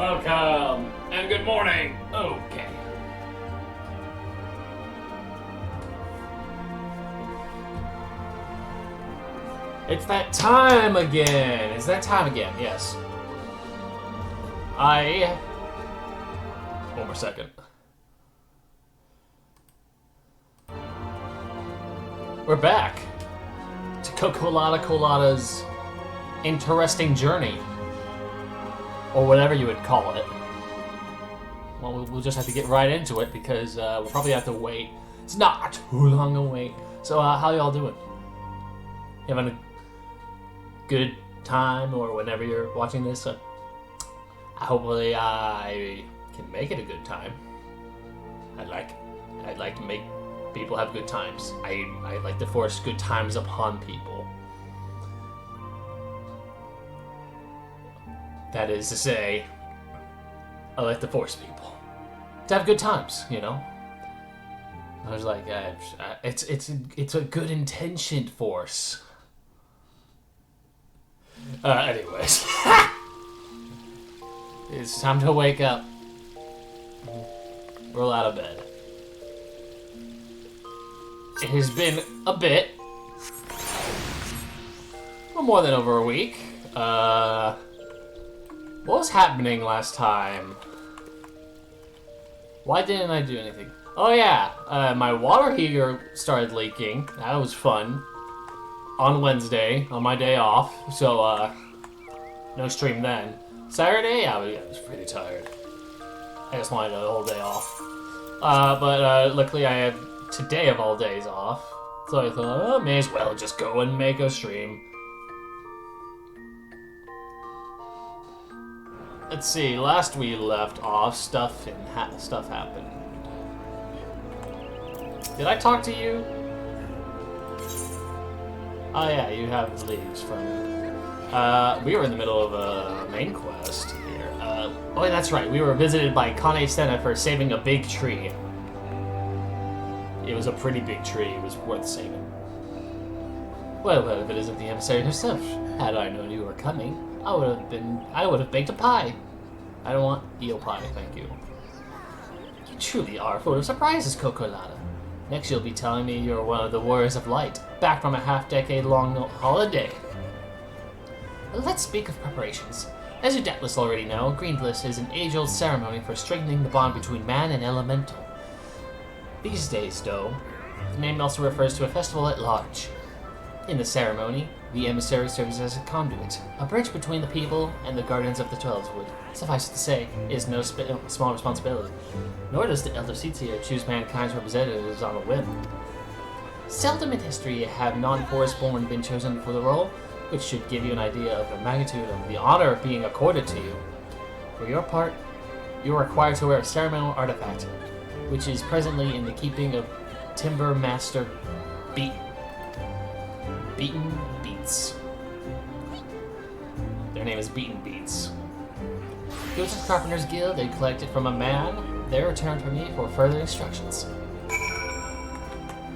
Welcome, and good morning. Okay. It's that time again. It's that time again, yes. One more second. We're back to Cocolata's interesting journey. Or whatever you would call it. Well, we'll just have to get right into it because we'll probably have to wait. It's not too long a wait. So, how y'all doing? You having a good time, or whenever you're watching this? Hopefully, I can make it a good time. I'd like to make people have good times. I like to force good times upon people. That is to say, I like to force people to have good times, you know? I was like, it's a good intentioned force. Anyways. It's time to wake up. Roll out of bed. It has been a bit. Well, more than over a week. What was happening last time? Why didn't I do anything? Oh yeah, my water heater started leaking. That was fun. On Wednesday, on my day off. So, no stream then. Saturday, I was pretty tired. I just wanted a whole day off. But luckily I had today of all days off. So I thought, oh, may as well just go and make a stream. Let's see, last we left off, stuff happened. Did I talk to you? Oh yeah, you have leads from me. We were in the middle of a main quest here. Oh, that's right, we were visited by Kane Senna for saving a big tree. It was a pretty big tree, it was worth saving. Well, if it isn't the emissary herself. Had I known you were coming, I would have baked a pie. I don't want eel pie, thank you. You truly are full of surprises, Cocolata. Next you'll be telling me you're one of the Warriors of Light, back from a half-decade-long holiday. Let's speak of preparations. As you doubtless already know, Green Bliss is an age-old ceremony for strengthening the bond between man and elemental. These days, though, the name also refers to a festival at large. In the ceremony, the emissary serves as a conduit, a bridge between the people and the guardians of the Twelveswood. Suffice it to say, it is no small responsibility, nor does the Elder Seatsier choose mankind's representatives on a whim. Seldom in history have non-forest-born been chosen for the role, which should give you an idea of the magnitude of the honor being accorded to you. For your part, you are required to wear a ceremonial artifact, which is presently in the keeping of Timber Master Beaten Beats. Their name is Beaten Beats. Go to the Carpenter's Guild and collect it from a man, then return to me for further instructions.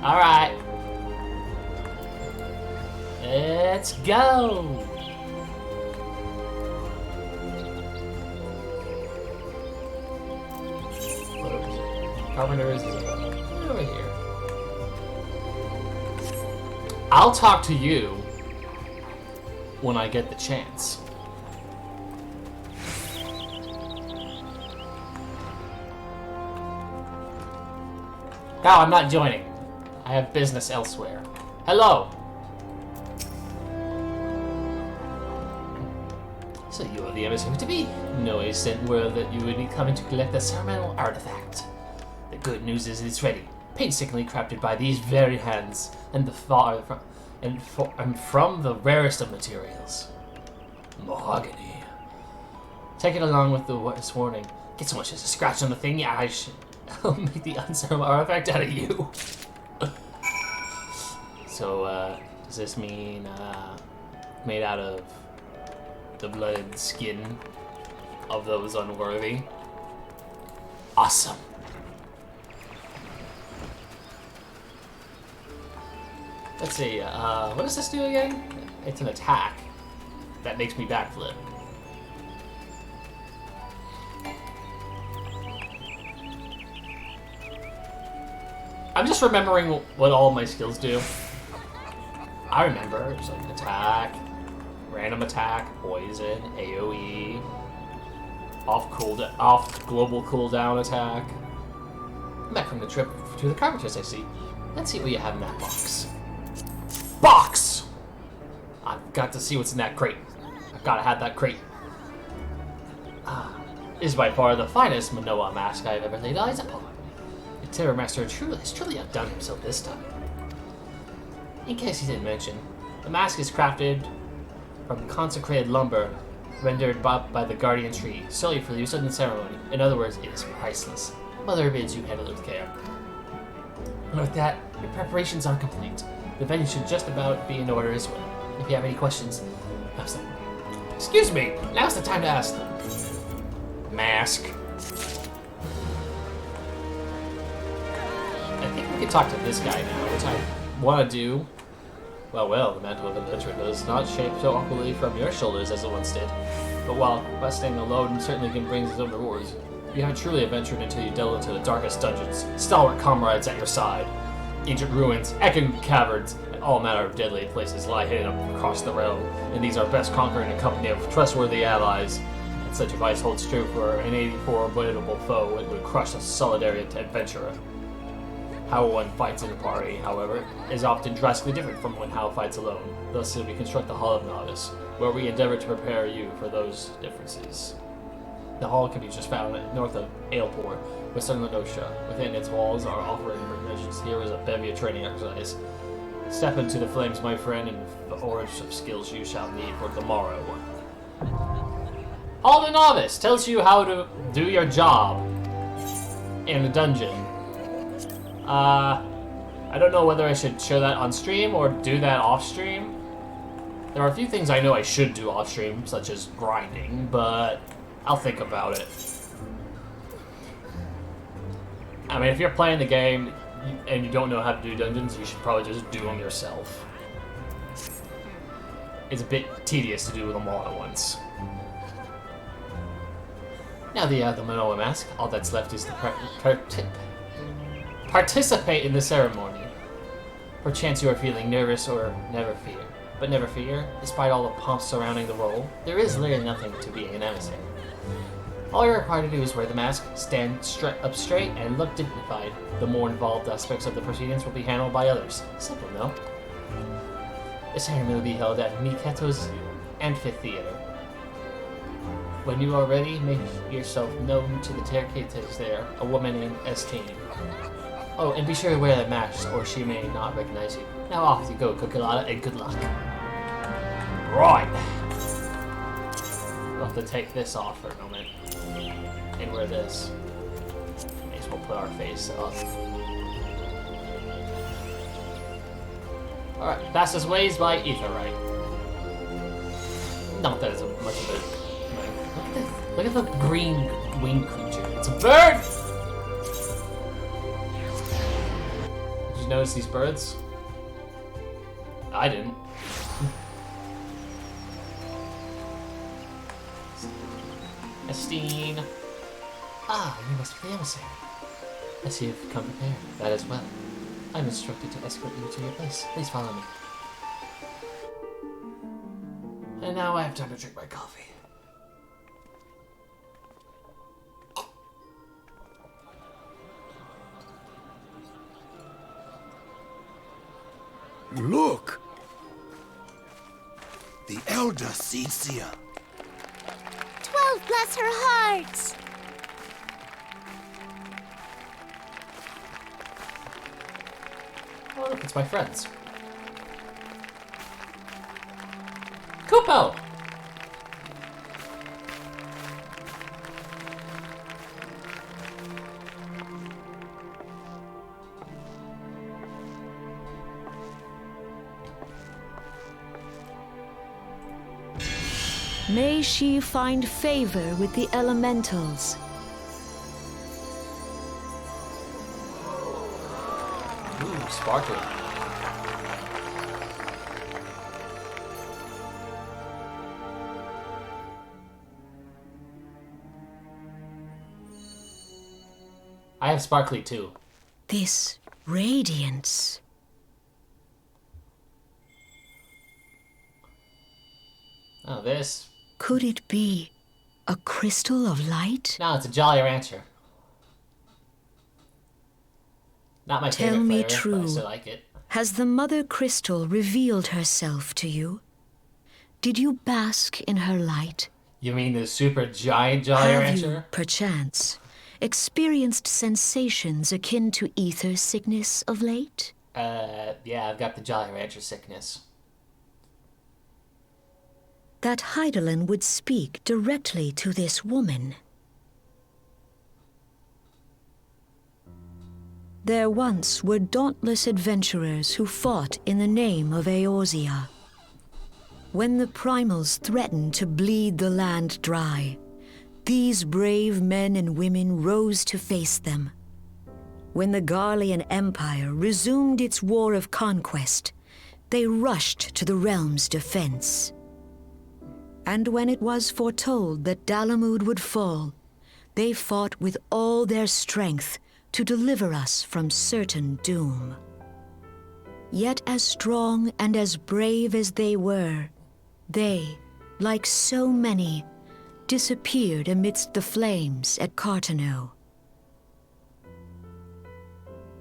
Alright. Let's go! Carpenter's over here. I'll talk to you when I get the chance. No, I'm not joining. I have business elsewhere. Hello. So you are the emissary to be. Noe sent word that you would be coming to collect the ceremonial artifact. The good news is it's ready, painstakingly crafted by these very hands, and from the rarest of materials, mahogany. Take it along with the warning. Get so much as a scratch on the thing, yeah, I'll make the unceremonial artifact out of you. So, does this mean made out of the blood skin of those unworthy? Awesome. Let's see, what does this do again? It's an attack that makes me backflip. I'm just remembering what all my skills do. I remember it's like attack, random attack, poison, AoE, off global cooldown attack. I'm back from the trip to the carpenters, I see. Let's see what you have in that box. Box! I've got to see what's in that crate. I've got to have that crate. This is by far the finest Manoa mask I've ever laid eyes upon. The Terror Master has truly outdone himself this time. In case he didn't mention, the mask is crafted from consecrated lumber rendered by the guardian tree solely for use in the ceremony. In other words, it is priceless. Mother bids you handle it with care. And with that, your preparations are complete. The venue should just about be in order as well. If you have any questions, ask them. Excuse me, now's the time to ask them. Mask. I think we can talk to this guy now, which I want to do. Well, the mantle of adventure does not shape so awkwardly from your shoulders as it once did. But while questing alone certainly can bring its own rewards, you haven't truly adventured until you delve into the darkest dungeons, stalwart comrades at your side. Ancient ruins, echoing caverns, and all manner of deadly places lie hidden across the realm, and these are best conquered in a company of trustworthy allies. And such advice holds true for an 84 avoidable foe. It would crush a solitary adventurer. How one fights in a party, however, is often drastically different from when how fights alone. Thus, we construct the Hall of Novice, where we endeavor to prepare you for those differences. The hall can be just found north of Alepore, western Lanosha. Within its walls are offering provisions. Here is a bevy of training exercise. Step into the flames, my friend, and the orange of skills you shall need for tomorrow. Hall of the Novice tells you how to do your job in the dungeon. I don't know whether I should show that on stream or do that off stream. There are a few things I know I should do off stream, such as grinding, but I'll think about it. I mean, if you're playing the game and you don't know how to do dungeons, you should probably just do them yourself. It's a bit tedious to do them all at once. Now the Manoa mask, all that's left is to participate in the ceremony. Perchance you are feeling nervous or never fear. But never fear, despite all the pomp surrounding the role, there is literally nothing to be an emissary. All you're required to do is wear the mask, stand up straight, and look dignified. The more involved aspects of the proceedings will be handled by others. Simple, no? The ceremony will be held at Miketo's amphitheater. When you are ready, make yourself known to the caretakers there, a woman named Estine. Oh, and be sure to wear that mask, or she may not recognize you. Now off you go, Cocolata, and good luck. Right. We'll have to take this off for a moment. And wear this. May as well put our face up. Alright, fastest ways by Etherite. Not that it's much of a... Look at the green winged creature. It's a bird! Did you notice these birds? I didn't. Estine. Ah, you must be the emissary. I see you've come prepared. That as well. I'm instructed to escort you to your place. Please follow me. And now I have time to drink my coffee. Look! The Elder Cecia. 12 bless her heart! Oh, look, it's my friends. Kupo! May she find favor with the elementals. Ooh, sparkling. I have sparkly too. This Radiance. Oh, this. Could it be a crystal of light? No, it's a Jolly Rancher. Not my Tell favorite me flavor, but I true. still like it. Has the Mother Crystal revealed herself to you? Did you bask in her light? You mean the super giant Jolly Have Rancher? you, perchance, experienced sensations akin to ether sickness of late? Yeah, I've got the Jolly Rancher sickness. That Heidelin would speak directly to this woman. There once were dauntless adventurers who fought in the name of Eorzea. When the primals threatened to bleed the land dry, these brave men and women rose to face them. When the Garlean Empire resumed its war of conquest, they rushed to the realm's defense. And when it was foretold that Dalamud would fall, they fought with all their strength to deliver us from certain doom. Yet as strong and as brave as they were, they, like so many, disappeared amidst the flames at Cartano.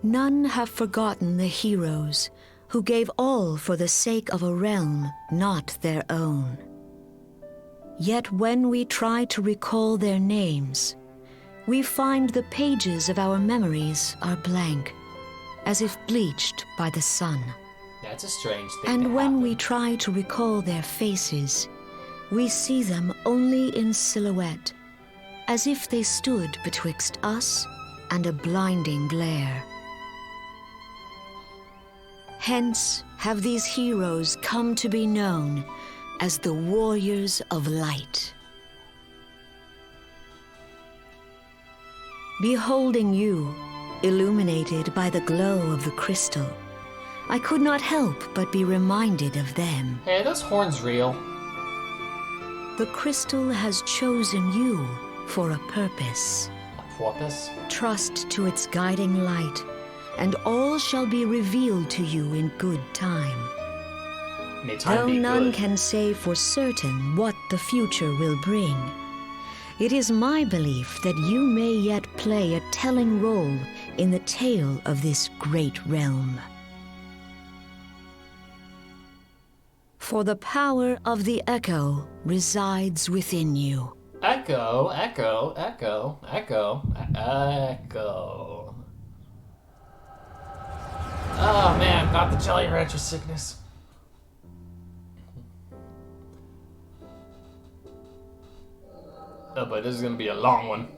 None have forgotten the heroes who gave all for the sake of a realm not their own. Yet when we try to recall their names, we find the pages of our memories are blank, as if bleached by the sun. That's a strange thing. And when we try to recall their faces, we see them only in silhouette, as if they stood betwixt us and a blinding glare. Hence have these heroes come to be known as the Warriors of Light. Beholding you, illuminated by the glow of the crystal, I could not help but be reminded of them. Hey, are those horns real? The crystal has chosen you for a purpose. A porpoise? Trust to its guiding light, and all shall be revealed to you in good time. May time Though be none good. can say for certain what the future will bring, it is my belief that you may yet play a telling role in the tale of this great realm. For the power of the echo resides within you. Echo, echo, echo, echo, echo. Oh man, got the Jolly Rancher sickness. Oh, but this is gonna be a long one.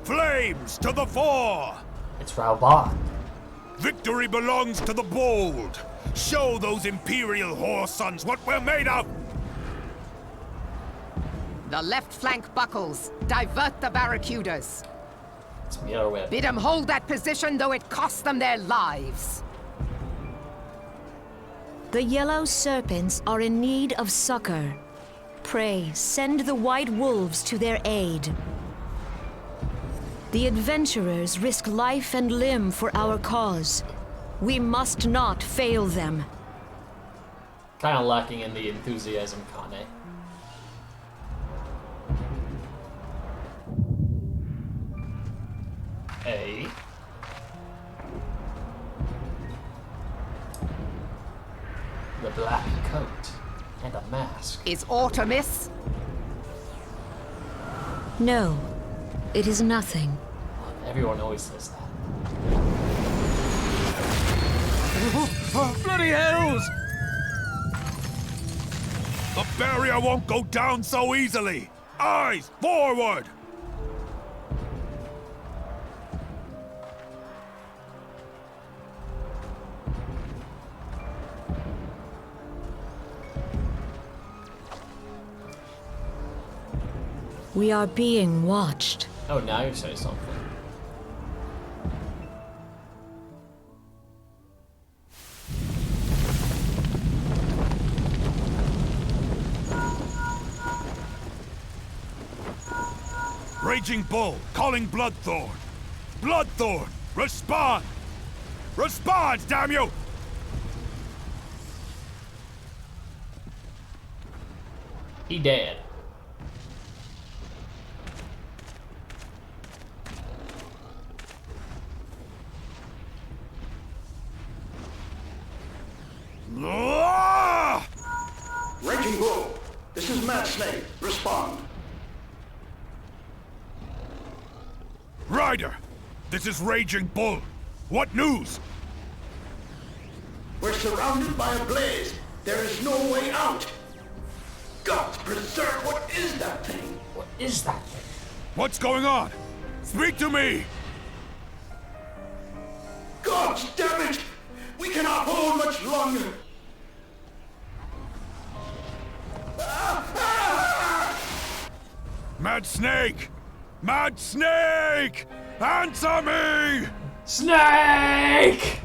Flames to the fore! It's Raubach. Victory belongs to the bold! Show those Imperial whore sons what we're made of! The left flank buckles. Divert the barracudas. It's Mirror Whip. Bid them hold that position, though it cost them their lives. The yellow serpents are in need of succor. Pray, send the white wolves to their aid. The adventurers risk life and limb for our cause. We must not fail them. Kind of lacking in the enthusiasm, Kane. A. The black coat and a mask. Is aught amiss? No, it is nothing. Everyone always says that. Bloody hells! The barrier won't go down so easily! Eyes forward! We are being watched. Oh, now you're saying something. Raging Bull, calling Bloodthorn. Bloodthorn, respond! Respond, damn you! He dead. Ah! Raging Bull, this is Mad Snake. Respond. Ryder, this is Raging Bull. What news? We're surrounded by a blaze. There is no way out. God preserve, what is that thing? What is that thing? What's going on? Speak to me! God damn it! We cannot hold much longer. Mad Snake! Mad Snake! Answer me! Snake!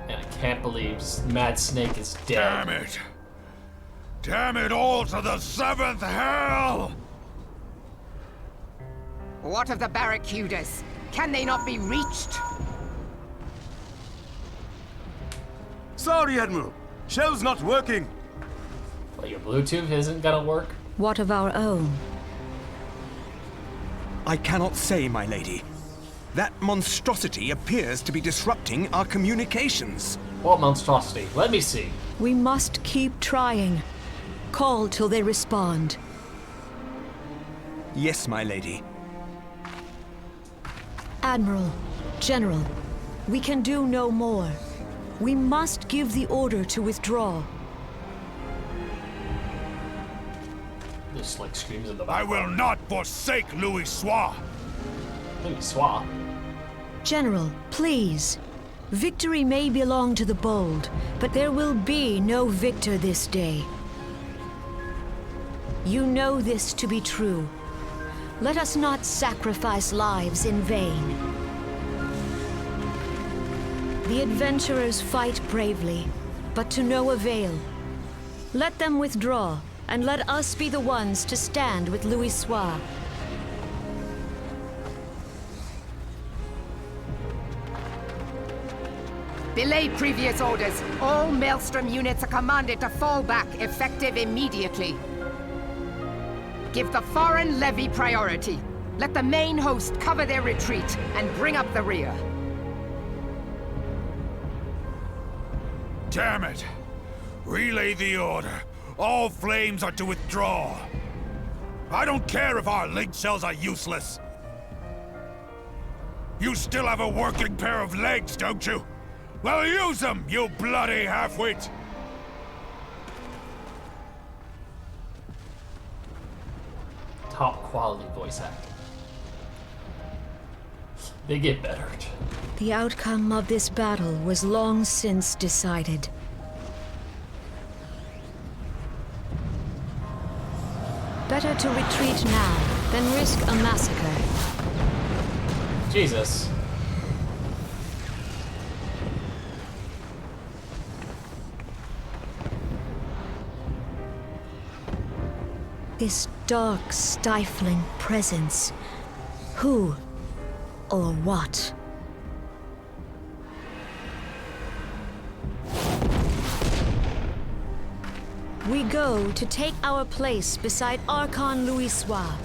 Man, I can't believe Mad Snake is dead. Damn it! Damn it all to the seventh hell! What of the barracudas? Can they not be reached? Sorry, Admiral. Shell's not working. Well, your Bluetooth isn't gonna work? What of our own? I cannot say, my lady. That monstrosity appears to be disrupting our communications. What monstrosity? Let me see. We must keep trying. Call till they respond. Yes, my lady. Admiral, General, we can do no more. We must give the order to withdraw. Just like screams in the I background. will not forsake Louis Soir! Maybe swap. General, please. Victory may belong to the bold, but there will be no victor this day. You know this to be true. Let us not sacrifice lives in vain. The adventurers fight bravely, but to no avail. Let them withdraw, and let us be the ones to stand with Louis Soir. Belay previous orders. All Maelstrom units are commanded to fall back, effective immediately. Give the foreign levy priority. Let the main host cover their retreat and bring up the rear. Damn it! Relay the order. All flames are to withdraw. I don't care if our link cells are useless. You still have a working pair of legs, don't you? Well, use them, you bloody half-wit! Top quality voice acting. They get better. The outcome of this battle was long since decided. Better to retreat now than risk a massacre. Jesus. This dark, stifling presence. Who or what? We go to take our place beside Archon Louis Soir.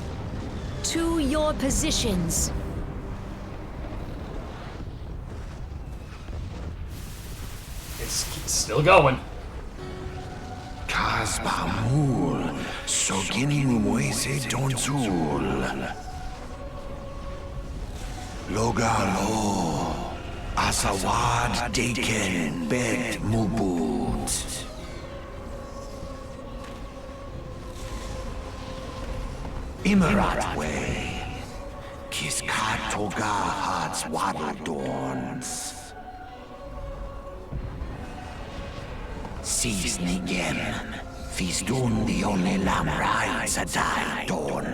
To your positions. It's still going. Kasbamul, Sogini Muese Donzul. Logalo, Asawad Deken Bet Mubut. Imarat Way, Kiskat Toga Hats Waddledorns. Sis nigem. Fistun the only lamrai sadai don.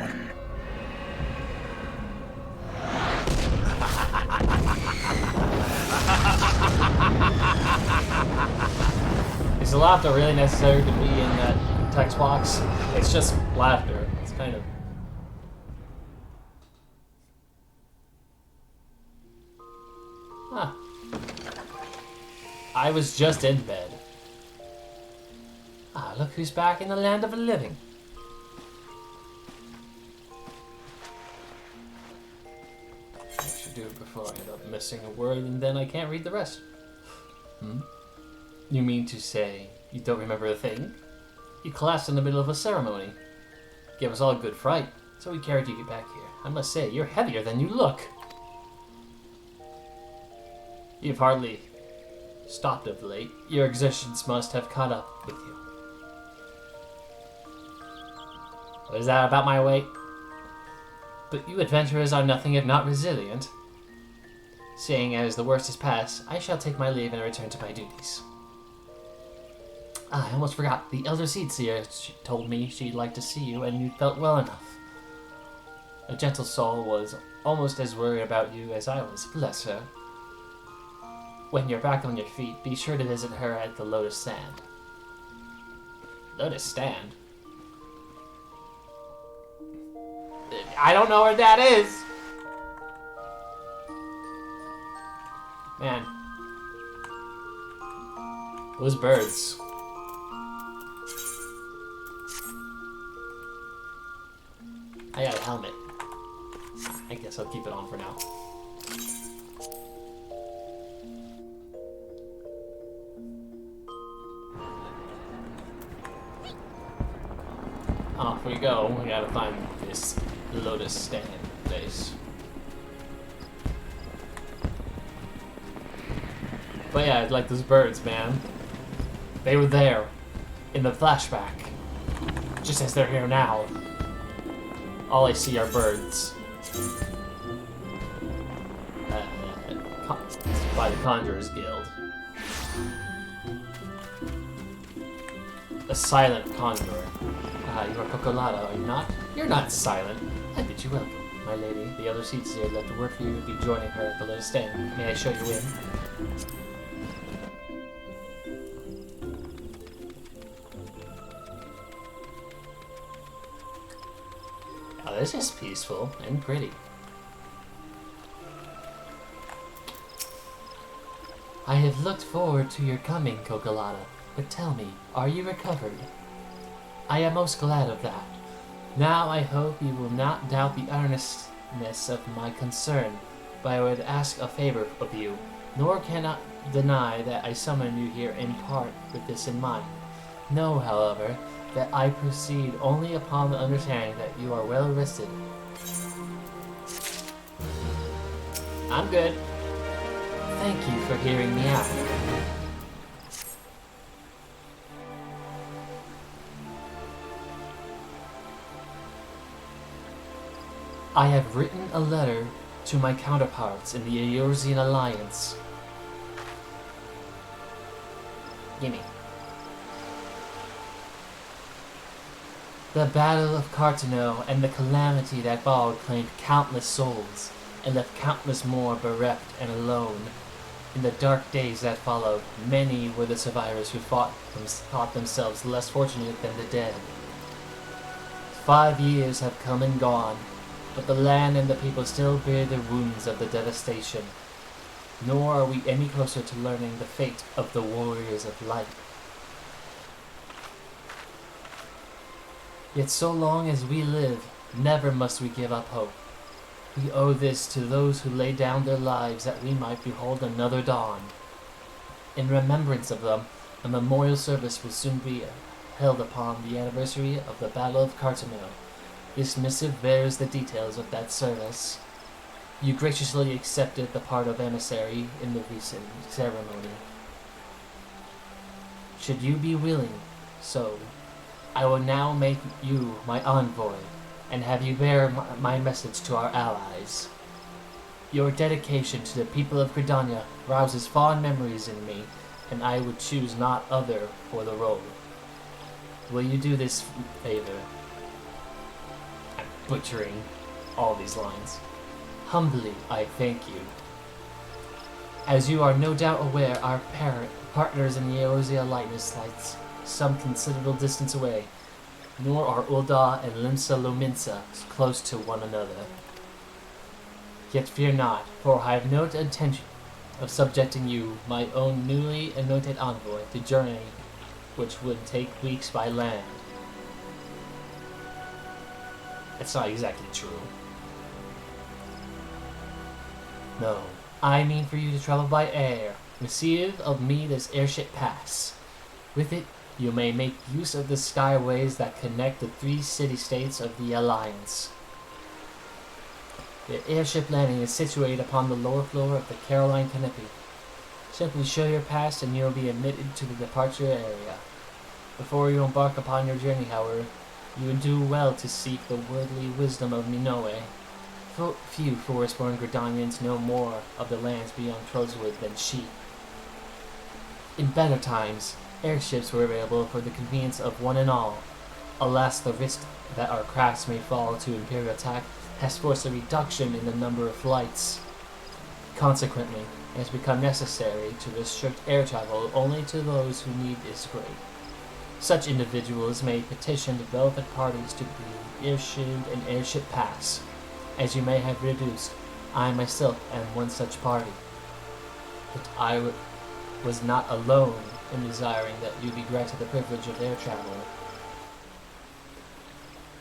Is the laughter really necessary to be in that text box? It's just laughter. It's kind of... Huh. I was just in bed. Ah, look who's back in the land of the living. I should do it before I end up missing a word and then I can't read the rest. You mean to say you don't remember a thing? You collapsed in the middle of a ceremony. Gave us all a good fright, so we carried you back here. I must say, you're heavier than you look. You've hardly stopped of late. Your exertions must have caught up with you. What is that about my weight? But you adventurers are nothing if not resilient. Seeing as the worst is past, I shall take my leave and return to my duties. Ah, I almost forgot. The Elder Seedseer told me she'd like to see you and you felt well enough. A gentle soul was almost as worried about you as I was. Bless her. When you're back on your feet, be sure to visit her at the Lotus Stand. Lotus Stand? I don't know where that is! Man. Those birds. I got a helmet. I guess I'll keep it on for now. Off we go. We gotta find this Lotus Stand place. But yeah, like those birds, man. They were there in the flashback, just as they're here now. All I see are birds. By the Conjurer's Guild. A silent conjurer. Ah, you are Cocolata, are you not? You're not silent. I bid you welcome, my lady. The other seats here left a word for you to be joining her at the Lotus Stand. May I show you in? Oh, this is peaceful and pretty. I have looked forward to your coming, Cocolata. But tell me, are you recovered? I am most glad of that. Now I hope you will not doubt the earnestness of my concern, but I would ask a favor of you, nor cannot deny that I summoned you here in part with this in mind. Know, however, that I proceed only upon the understanding that you are well rested. I'm good. Thank you for hearing me out. I have written a letter to my counterparts in the Eorzean Alliance. Gimme. The Battle of Cartano and the calamity that followed claimed countless souls, and left countless more bereft and alone. In the dark days that followed, many were the survivors who thought themselves less fortunate than the dead. 5 years have come and gone, but the land and the people still bear the wounds of the devastation. Nor are we any closer to learning the fate of the warriors of light. Yet so long as we live, never must we give up hope. We owe this to those who laid down their lives that we might behold another dawn. In remembrance of them, a memorial service will soon be held upon the anniversary of the Battle of Cartano. This missive bears the details of that service. You graciously accepted the part of emissary in the recent ceremony. Should you be willing, so, I will now make you my envoy, and have you bear my message to our allies. Your dedication to the people of Gridania rouses fond memories in me, and I would choose not other for the role. Will you do this favor? I'm butchering all these lines. Humbly, I thank you. As you are no doubt aware, our partners in the Eorzean Alliance lies some considerable distance away, nor are Ul'dah and Limsa Lominsa close to one another. Yet fear not, for I have no intention of subjecting you, my own newly anointed envoy, to journey which would take weeks by land. That's not exactly true. No, I mean for you to travel by air. Receive of me this airship pass. With it, you may make use of the skyways that connect the 3 city-states of the Alliance. The airship landing is situated upon the lower floor of the Caroline Canopy. Simply show your pass and you will be admitted to the departure area. Before you embark upon your journey, however, you would do well to seek the worldly wisdom of Minoe. Few forest-born Gridanians know more of the lands beyond Trollswood than she. In better times, airships were available for the convenience of one and all. Alas, the risk that our crafts may fall to Imperial attack has forced a reduction in the number of flights. Consequently, it has become necessary to restrict air travel only to those who need this great. Such individuals may petition the relevant parties to be issued an airship pass. As you may have reduced, I myself am one such party. But I was not alone in desiring that you be granted the privilege of air travel.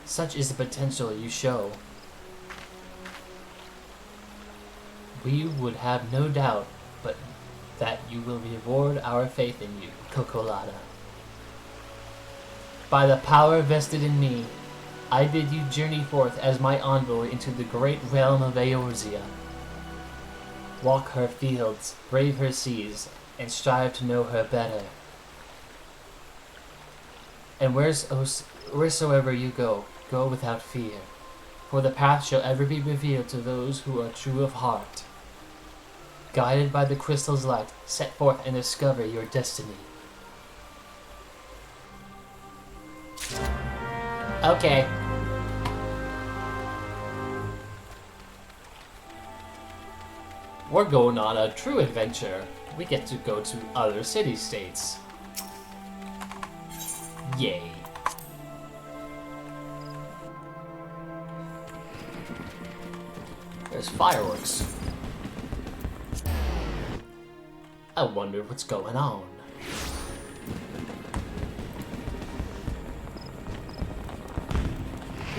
Such is the potential you show. We would have no doubt but that you will reward our faith in you, Cocolata. By the power vested in me, I bid you journey forth as my envoy into the great realm of Eorzea. Walk her fields, brave her seas, and strive to know her better. And wheresoever you go, go without fear, for the path shall ever be revealed to those who are true of heart. Guided by the crystal's light, set forth and discover your destiny. Okay. We're going on a true adventure. We get to go to other city-states. Yay. There's fireworks. I wonder what's going on.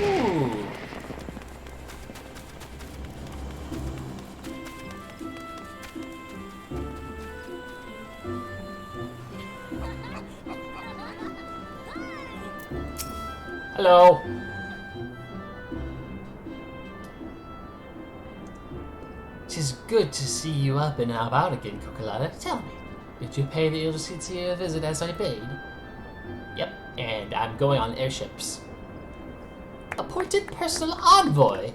Ooh. Hello. Tis good to see you up and about again, Cocolata. Tell me, did you pay the Eorzean a visit as I bade? Yep, and I'm going on airships. Appointed personal envoy?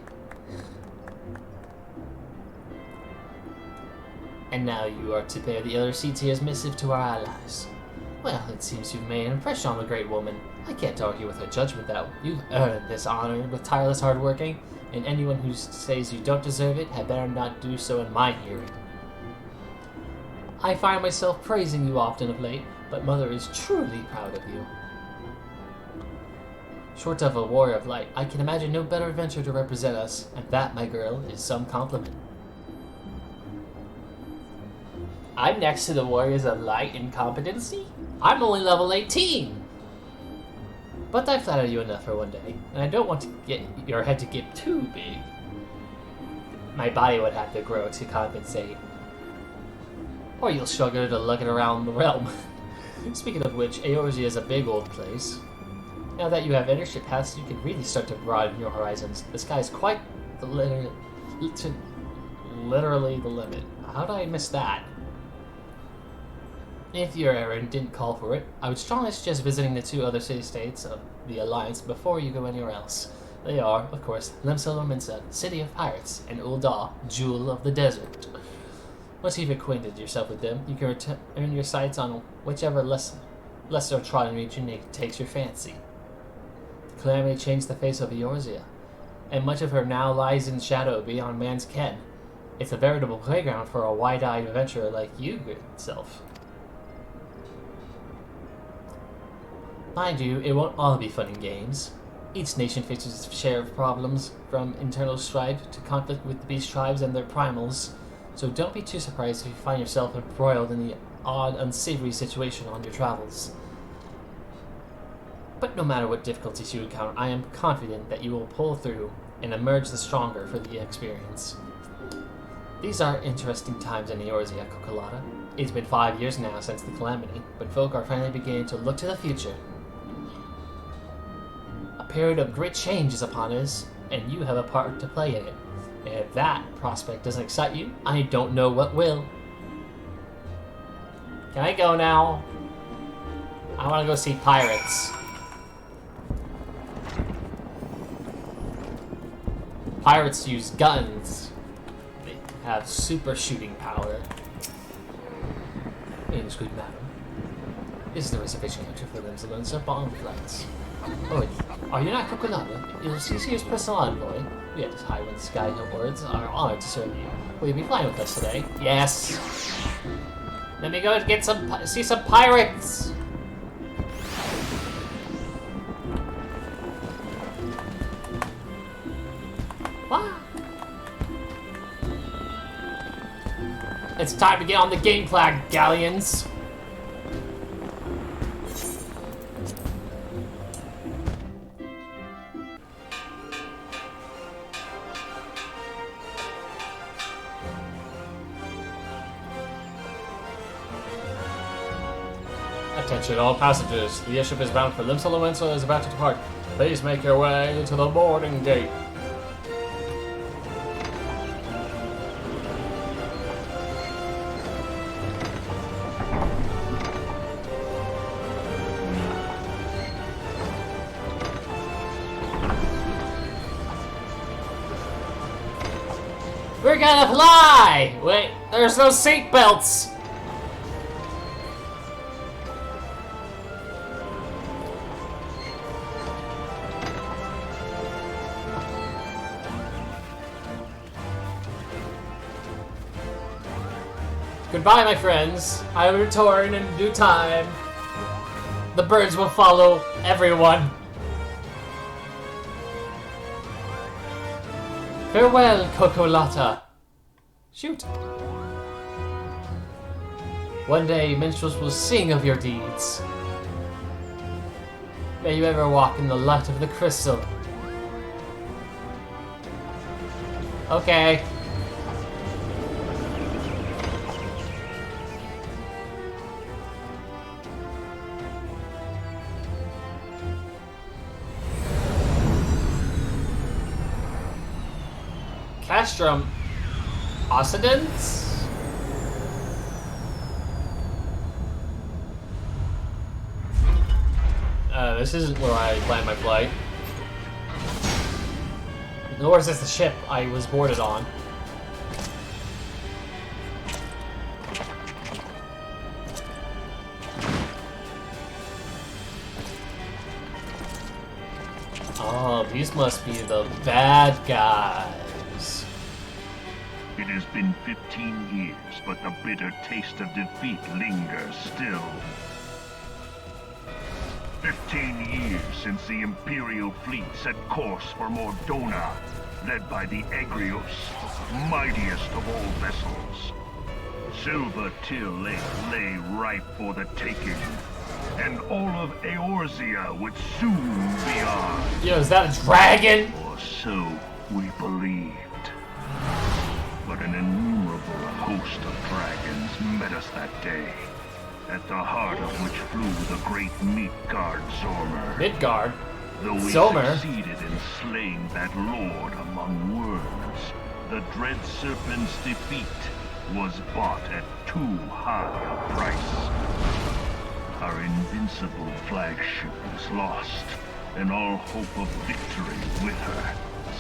And now you are to bear the Eorzean's missive to our allies. Well, it seems you've made an impression on the great woman. I can't argue with her judgment that you've earned this honor with tireless hard working, and anyone who says you don't deserve it had better not do so in my hearing. I find myself praising you often of late, but Mother is truly proud of you. Short of a warrior of light, I can imagine no better adventure to represent us, and that, my girl, is some compliment. I'm next to the warriors of light in competency? I'm only level 18! But I flatter you enough for one day, and I don't want to get your head to get too big. My body would have to grow to compensate. Or you'll struggle to lug it around the realm. Speaking of which, Eorzea is a big old place. Now that you have airship pass, you can really start to broaden your horizons. The sky is quite literally the limit. How did I miss that? If your errand didn't call for it, I would strongly suggest visiting the 2 other city-states of the Alliance before you go anywhere else. They are, of course, Limsa Lominsa, City of Pirates, and Ul'dah, Jewel of the Desert. Once you've acquainted yourself with them, you can turn your sights on whichever lesser trodden region takes your fancy. The calamity changed the face of Eorzea, and much of her now lies in shadow beyond man's ken. It's a veritable playground for a wide-eyed adventurer like you, good self. Mind you, it won't all be fun and games. Each nation faces its share of problems, from internal strife to conflict with the beast tribes and their primals, so don't be too surprised if you find yourself embroiled in the odd, unsavory situation on your travels. But no matter what difficulties you encounter, I am confident that you will pull through and emerge the stronger for the experience. These are interesting times in Eorzea, Cocolata. It's been 5 years now since the calamity, but folk are finally beginning to look to the future. A period of great change is upon us, and you have a part to play in it. And if that prospect doesn't excite you, I don't know what will. Can I go now? I want to go see pirates. Pirates use guns. They have super shooting power. It is good, madam. This is the reservation counter for them salons and bomb flights. Oh, are you not Cocolata? You'll see his personal envoy. Yes, High Wind Sky Hill Words are honored to serve you. Will you be flying with us today? Yes. Let me go and get see some pirates. What? It's time to get on the game flag, galleons. Attention all passengers, the airship is bound for Limsa and is about to depart. Please make your way to the boarding gate. We're gonna fly! Wait, there's no seat belts! Goodbye, my friends. I will return in due time. The birds will follow everyone. Farewell, Cocolata. Shoot. One day, minstrels will sing of your deeds. May you ever walk in the light of the crystal. Okay. Castrum Occidents? This isn't where I planned my flight. Nor is this the ship I was boarded on. Oh, these must be the bad guys. It has been 15 years, but the bitter taste of defeat lingers still. 15 years since the Imperial fleet set course for Mordona, led by the Egrios, mightiest of all vessels. Silver Till lay ripe for the taking, and all of Eorzea would soon be ours. Yo, is that a dragon? Or so we believed. But an innumerable host of dragons met us that day, at the heart of which flew the great Midgard Zormer. Midgard? Though we succeeded in slaying that lord among worms, the dread serpent's defeat was bought at too high a price. Our invincible flagship was lost, and all hope of victory with her.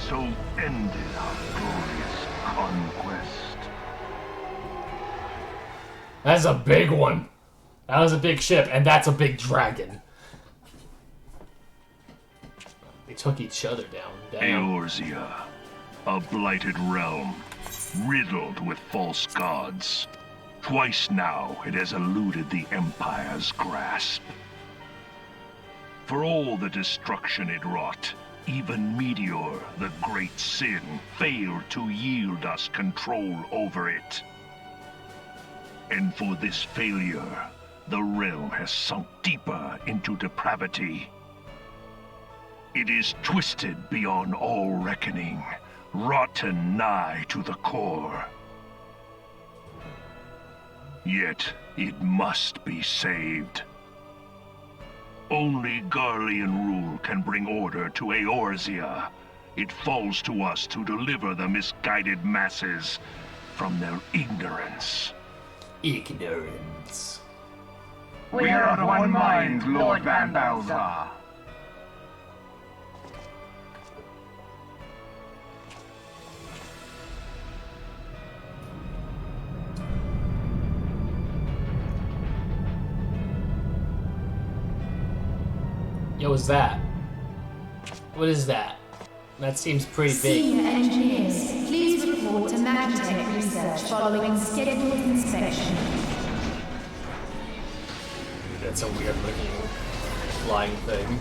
So ended our glorious conquest. That's a big one. That was a big ship, and that's a big dragon. They took each other down. Damn. Eorzea, a blighted realm, riddled with false gods. Twice now it has eluded the Empire's grasp. For all the destruction it wrought, even Meteor, the great sin, failed to yield us control over it. And for this failure, the realm has sunk deeper into depravity. It is twisted beyond all reckoning, rotten nigh to the core. Yet it must be saved. Only Garlean rule can bring order to Eorzea. It falls to us to deliver the misguided masses from their ignorance. Ignorance. We are of one mind, Lord Van Balzar. Yo, what's that? What is that? That seems pretty big. Senior engineers, please report to Magitech research following scheduled inspection. That's a weird looking flying thing.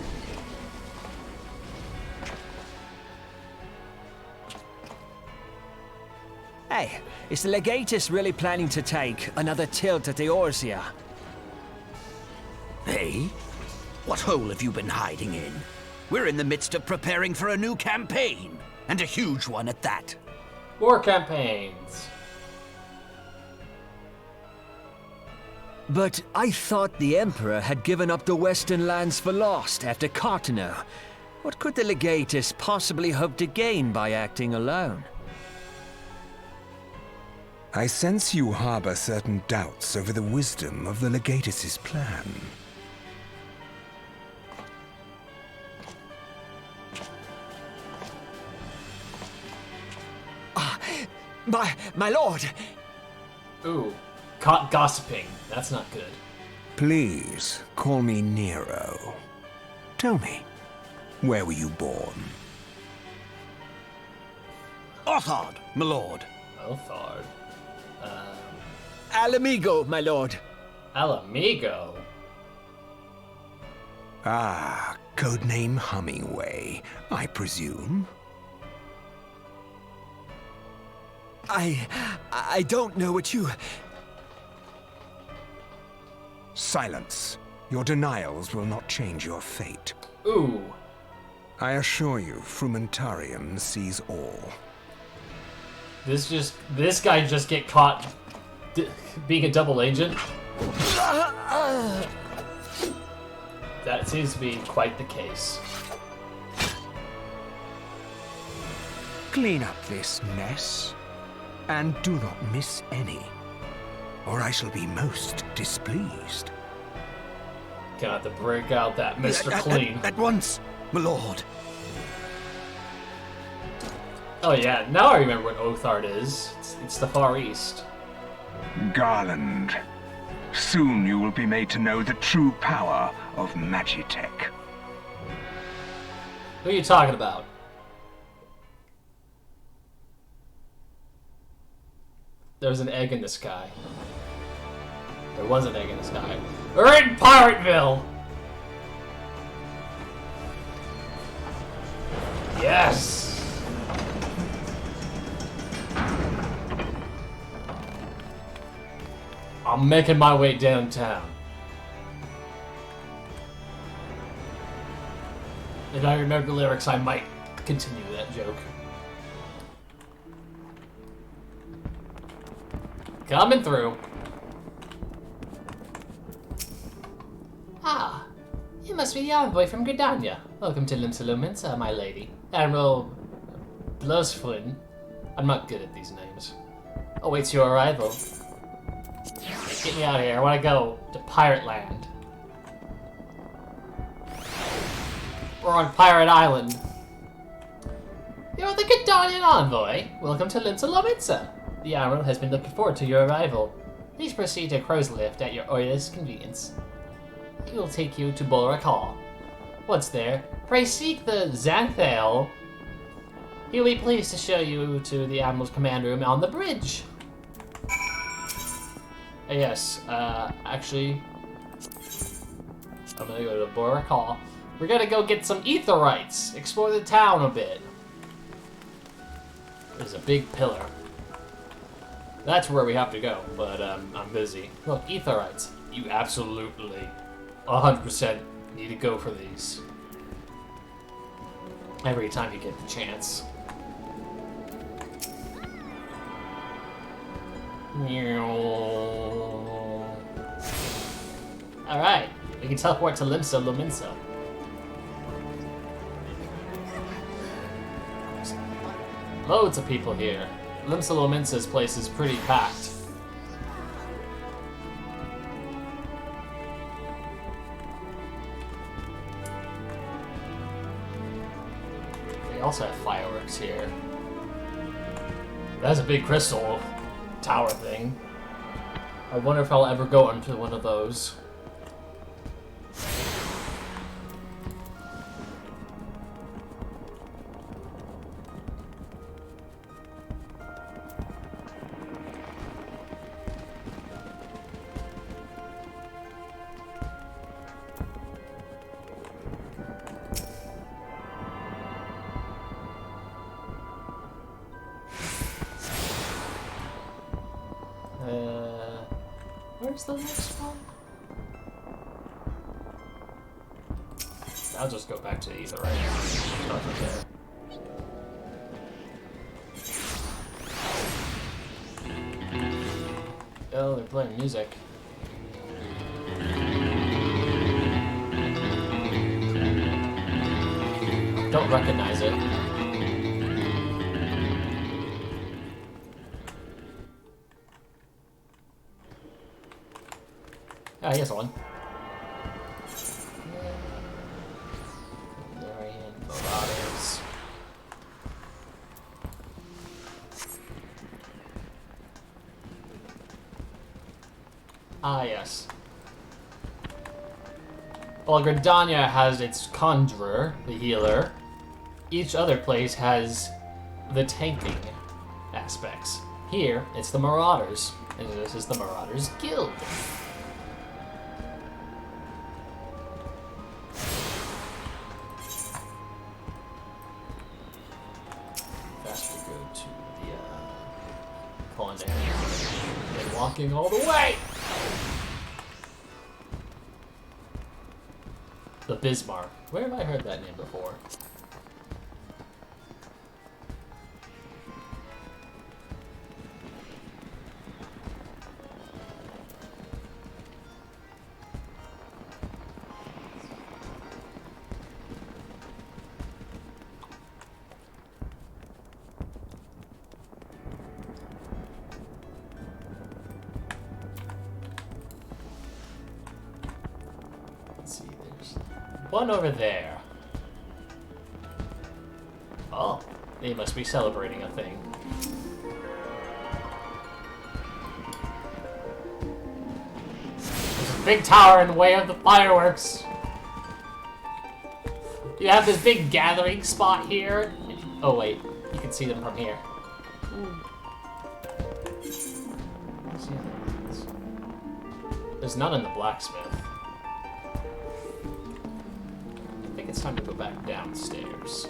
Hey, is the Legatus really planning to take another tilt at Eorzea? Hey? What hole have you been hiding in? We're in the midst of preparing for a new campaign, and a huge one at that. More campaigns. But I thought the Emperor had given up the Western lands for lost after Cartano. What could the Legatus possibly hope to gain by acting alone? I sense you harbor certain doubts over the wisdom of the Legatus's plan. My lord! Ooh, caught gossiping. That's not good. Please, call me Nero. Tell me, where were you born? Othard, my lord. Othard. Alamigo, my lord. Alamigo? Ah, codename Hummingway, I presume. I don't know what you... Silence. Your denials will not change your fate. Ooh. I assure you, Frumentarium sees all. This guy just get caught being a double agent? That seems to be quite the case. Clean up this mess. And do not miss any, or I shall be most displeased. Gonna have to break out that Mr. Clean. At once, my lord. Oh yeah, now I remember what Othard is. It's the Far East. Garland, soon you will be made to know the true power of Magitech. Who are you talking about? There's an egg in the sky. There was an egg in the sky. We're in Pirateville! Yes! I'm making my way downtown. If I remember the lyrics, I might continue that joke. Coming through. Ah, you must be the envoy from Gridania. Welcome to Linsalumens, my lady. Admiral Blusflin. I'm not good at these names. Awaits your arrival. Get me out of here. I want to go to Pirate Land. We're on Pirate Island. You're the Gridanian envoy. Welcome to Linsalumens. The Admiral has been looking forward to your arrival. Please proceed to Crow's Lift at your earliest convenience. He will take you to Bulwark Hall. Once there, pray seek the Xanthale. He will be pleased to show you to the Admiral's command room on the bridge. Yes, actually, I'm gonna go to Bulwark Hall. We're gonna go get some aetherites, explore the town a bit. There's a big pillar. That's where we have to go, but I'm busy. Look, aetherites. You absolutely 100% need to go for these. Every time you get the chance. Alright, we can teleport to Limsa Luminsa. Loads of people here. Limsa Luminsa's place is pretty packed. They also have fireworks here. That's a big crystal tower thing. I wonder if I'll ever go into one of those. Where's the next one? I'll just go back to either right now. Start from there. Oh, they're playing music. Don't recognize it. Ah, here's one. Marauders. Ah, yes. Well, Gridania has its Conjurer, the healer. Each other place has the tanking aspects. Here, it's the Marauders, and this is the Marauders Guild. Walking all the way! The Bismarck. Where have I heard that name before? One over there. Oh, they must be celebrating a thing. There's a big tower in the way of the fireworks. You have this big gathering spot here. Oh wait, you can see them from here. There's none in the blacksmith. It's time to go back downstairs.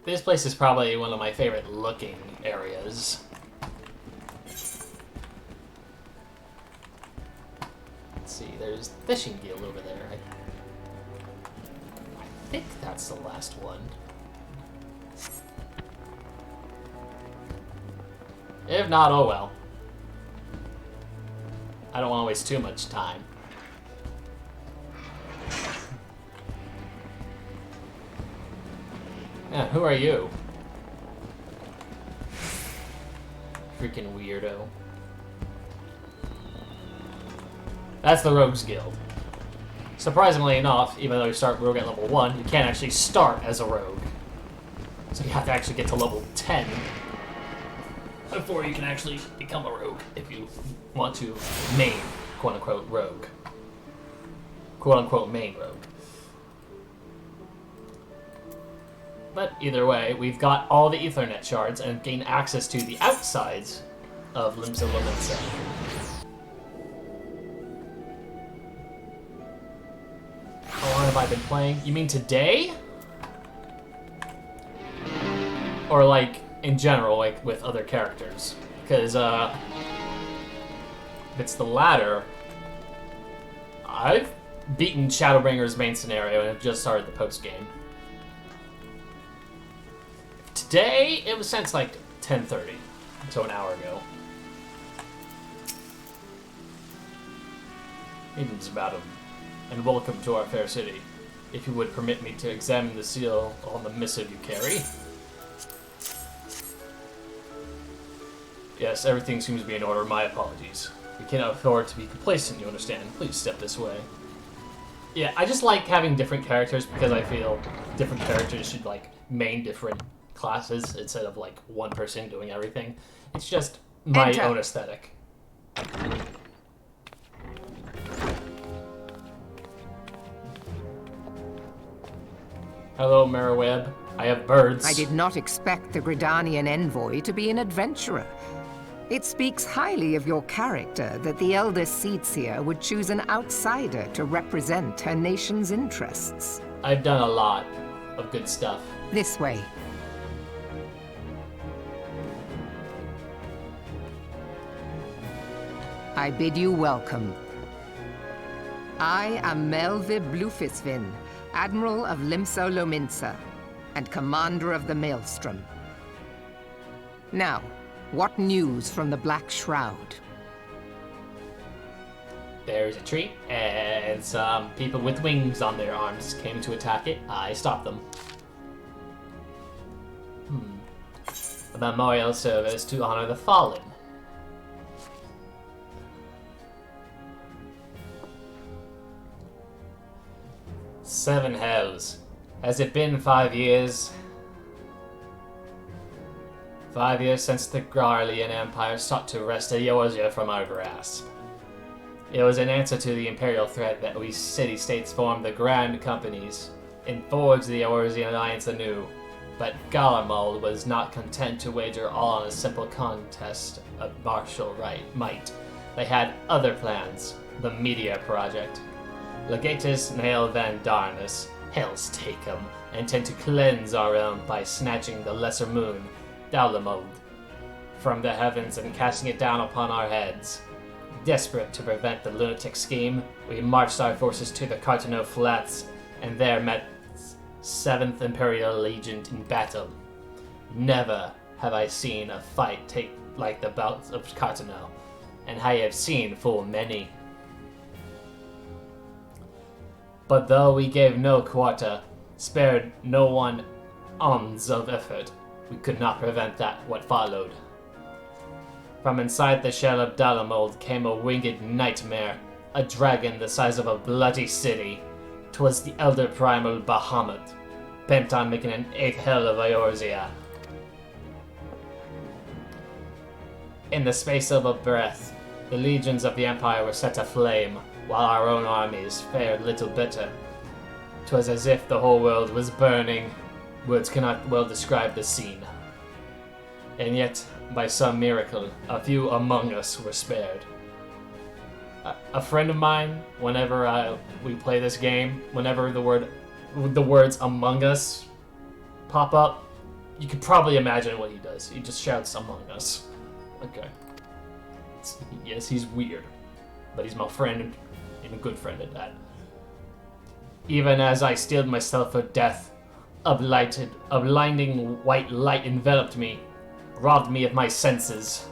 This place is probably one of my favorite looking areas. There's fishing guild over there. I think that's the last one. If not, oh well. I don't want to waste too much time. Yeah, who are you? freaking weirdo. That's the Rogues Guild. Surprisingly enough, even though you start rogue at level 1, you can't actually start as a rogue. So you have to actually get to level 10 before you can actually become a rogue if you want to main, quote-unquote, rogue. Quote-unquote main rogue. But either way, we've got all the Ethernet shards and gain access to the outsides of Limsa Lominsa. How long have I been playing? You mean today? Or like in general, like with other characters? Because if it's the latter, I've beaten Shadowbringer's main scenario and have just started the post game. Today, it was since like 10:30, so an hour ago. Greetings, madam, and welcome to our fair city. If you would permit me to examine the seal on the missive you carry. Yes, everything seems to be in order. My apologies. We cannot afford to be complacent, you understand. Please step this way. Yeah, I just like having different characters because I feel different characters should like main different classes instead of like one person doing everything. It's just my own aesthetic. Hello, Merriweb. I have birds. I did not expect the Gridanian envoy to be an adventurer. It speaks highly of your character that the Elder Seedseer would choose an outsider to represent her nation's interests. I've done a lot of good stuff. This way. I bid you welcome. I am Melvi Blufisvin, Admiral of Limsa Lominsa, and Commander of the Maelstrom. Now, what news from the Black Shroud? There's a tree, and some people with wings on their arms came to attack it. I stopped them. A memorial service to honor the fallen. Seven hells. Has it been 5 years? 5 years since the Garlean Empire sought to wrest Eorzea from our grasp. It was an answer to the imperial threat that we city-states formed the Grand Companies and forged the Eorzean Alliance anew. But Garlemald was not content to wager all on a simple contest of martial might. They had other plans. The Meteor Project. Legatus Nael Van Darnus, Hell's take 'em, intend to cleanse our realm by snatching the lesser moon, Dalamod, from the heavens and casting it down upon our heads. Desperate to prevent the lunatic scheme, we marched our forces to the Cartano Flats, and there met 7th Imperial Legion in battle. Never have I seen a fight take like the bouts of Cartano, and I have seen full many. But though we gave no quarter, spared no one ounce of effort, we could not prevent what followed. From inside the shell of Dalamold came a winged nightmare, a dragon the size of a bloody city. 'Twas the elder primal Bahamut, bent on making an 8th hell of Eorzea. In the space of a breath, the legions of the Empire were set aflame, while our own armies fared little better. 'Twas as if the whole world was burning. Words cannot well describe the scene. And yet, by some miracle, a few among us were spared. A friend of mine, whenever we play this game, whenever the words "Among Us" pop up, you could probably imagine what he does. He just shouts "Among Us." Okay. Yes, he's weird, but he's my friend, and a good friend at that. Even as I steeled myself for death, a blinding white light enveloped me, robbed me of my senses.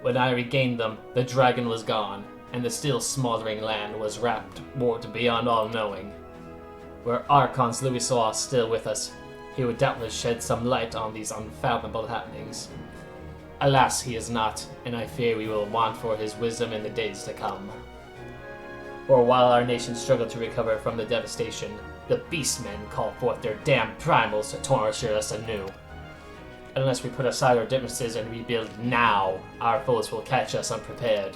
When I regained them, the dragon was gone, and the still smoldering land was warped beyond all knowing. Were Archon's Louisois still with us, he would doubtless shed some light on these unfathomable happenings. Alas, he is not, and I fear we will want for his wisdom in the days to come. For while our nation struggled to recover from the devastation, the Beastmen call forth their damned primals to torture us anew. Unless we put aside our differences and rebuild now, our foes will catch us unprepared.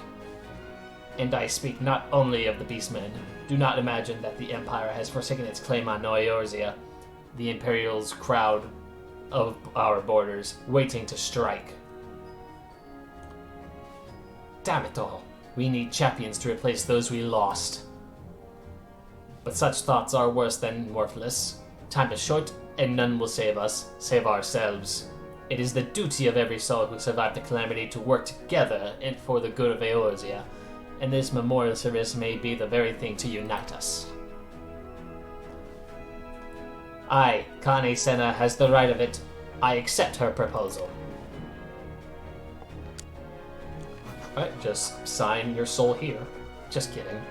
And I speak not only of the Beastmen. Do not imagine that the Empire has forsaken its claim on Eorzea, the Imperial's crowd of our borders, waiting to strike. Damn it all. We need champions to replace those we lost. But such thoughts are worse than worthless. Time is short, and none will save us, save ourselves. It is the duty of every soul who survived the calamity to work together and for the good of Eorzea, and this memorial service may be the very thing to unite us. I, Kane Senna, has the right of it. I accept her proposal. Alright, just sign your soul here. Just kidding.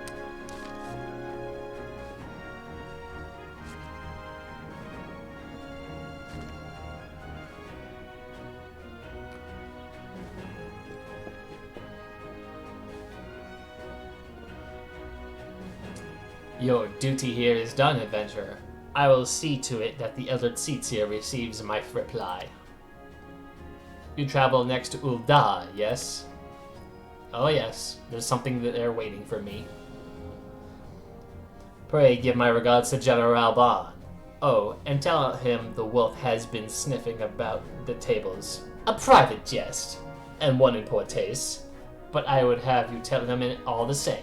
Your duty here is done, adventurer. I will see to it that the Elder Tsitzia receives my reply. You travel next to Ul'dah, yes? Oh yes, there's something that they're waiting for me. Pray give my regards to General Ban. Oh, and tell him the wolf has been sniffing about the tables. A private jest, and one in poor taste, but I would have you tell him it all the same.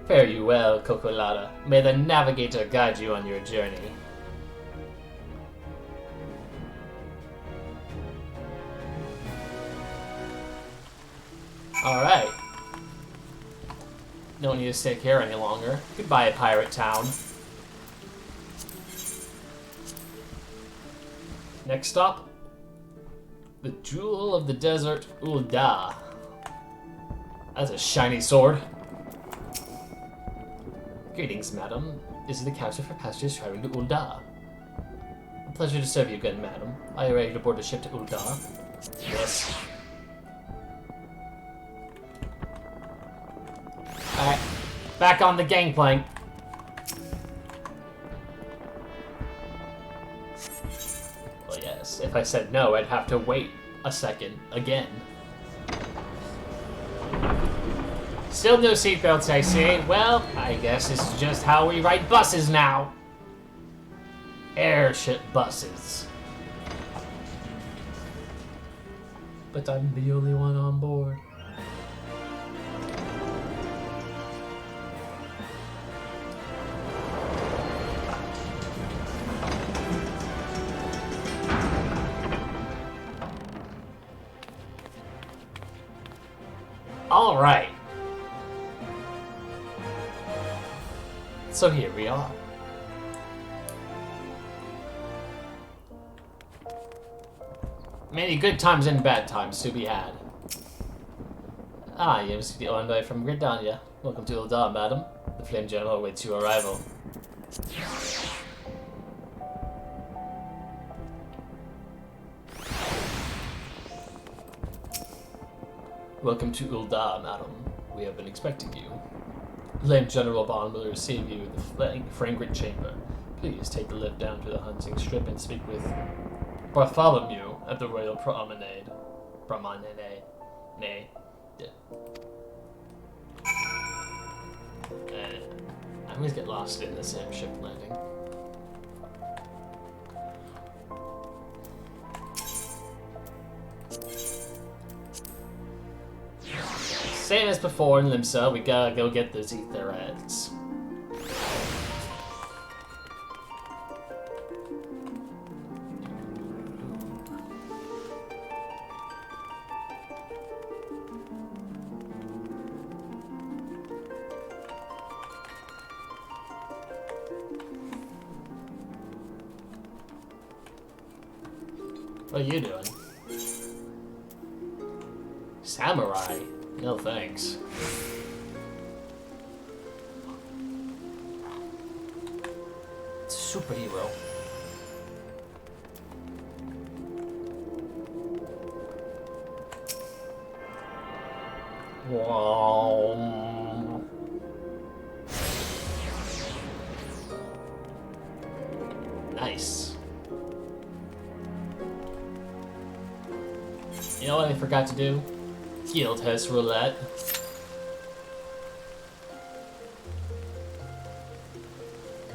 Fare you well, Cocolata. May the Navigator guide you on your journey. Alright. Don't need to stick here any longer. Goodbye, Pirate Town. Next stop, the Jewel of the Desert, Ul'dah. That's a shiny sword. Greetings, madam. This is the captain for passengers traveling to Ul'dah. A pleasure to serve you again, madam. Are you ready to board the ship to Ul'dah? Yes. Alright, back on the gangplank. Well, yes, if I said no, I'd have to wait a second again. Still no seatbelts, I see. Well, I guess this is just how we ride buses now. Airship buses. But I'm the only one on board. All right. So here we are. Many good times and bad times to be had. Ah, you must be the envoy from Gridania. Welcome to Ul'dah, madam. The Flame General awaits your arrival. Welcome to Ul'dah, madam. We have been expecting you. Flame General Bond will receive you in the fragrant chamber. Please take the lift down to the hunting strip and speak with Bartholomew at the Royal Promenade. Nay. Yeah. I always get lost in the same ship landing. Same as before in Limsa, we gotta go get those Aetherettes. What are you doing? Samurai? No thanks. It's a superhero. Nice. You know what I forgot to do? Guild House Roulette.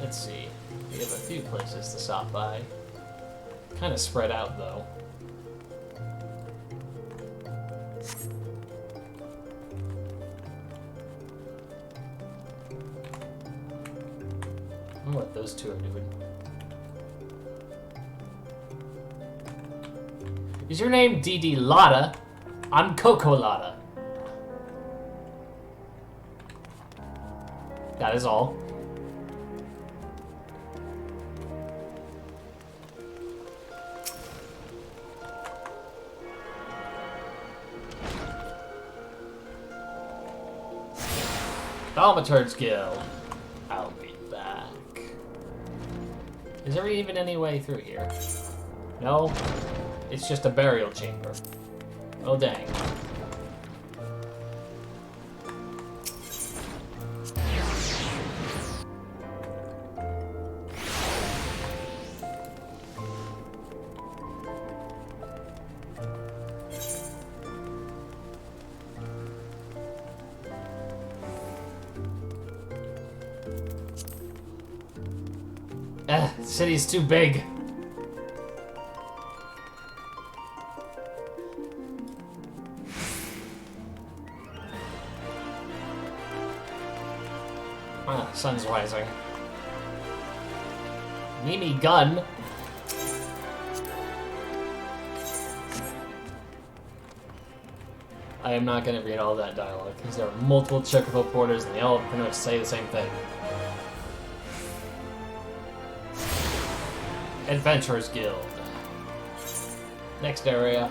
Let's see. We have a few places to stop by. Kind of spread out, though. I wonder what those two are doing. Is your name DD Lotta? I'm Cocolata. That is all. Thaumaturge Guild. I'll be back. Is there even any way through here? No? It's just a burial chamber. Oh, dang. The city's too big. Ah, sun's rising. Mimi gun. I am not going to read all that dialogue because there are multiple Chocobo porters and they all pretty much say the same thing. Adventurers Guild. Next area.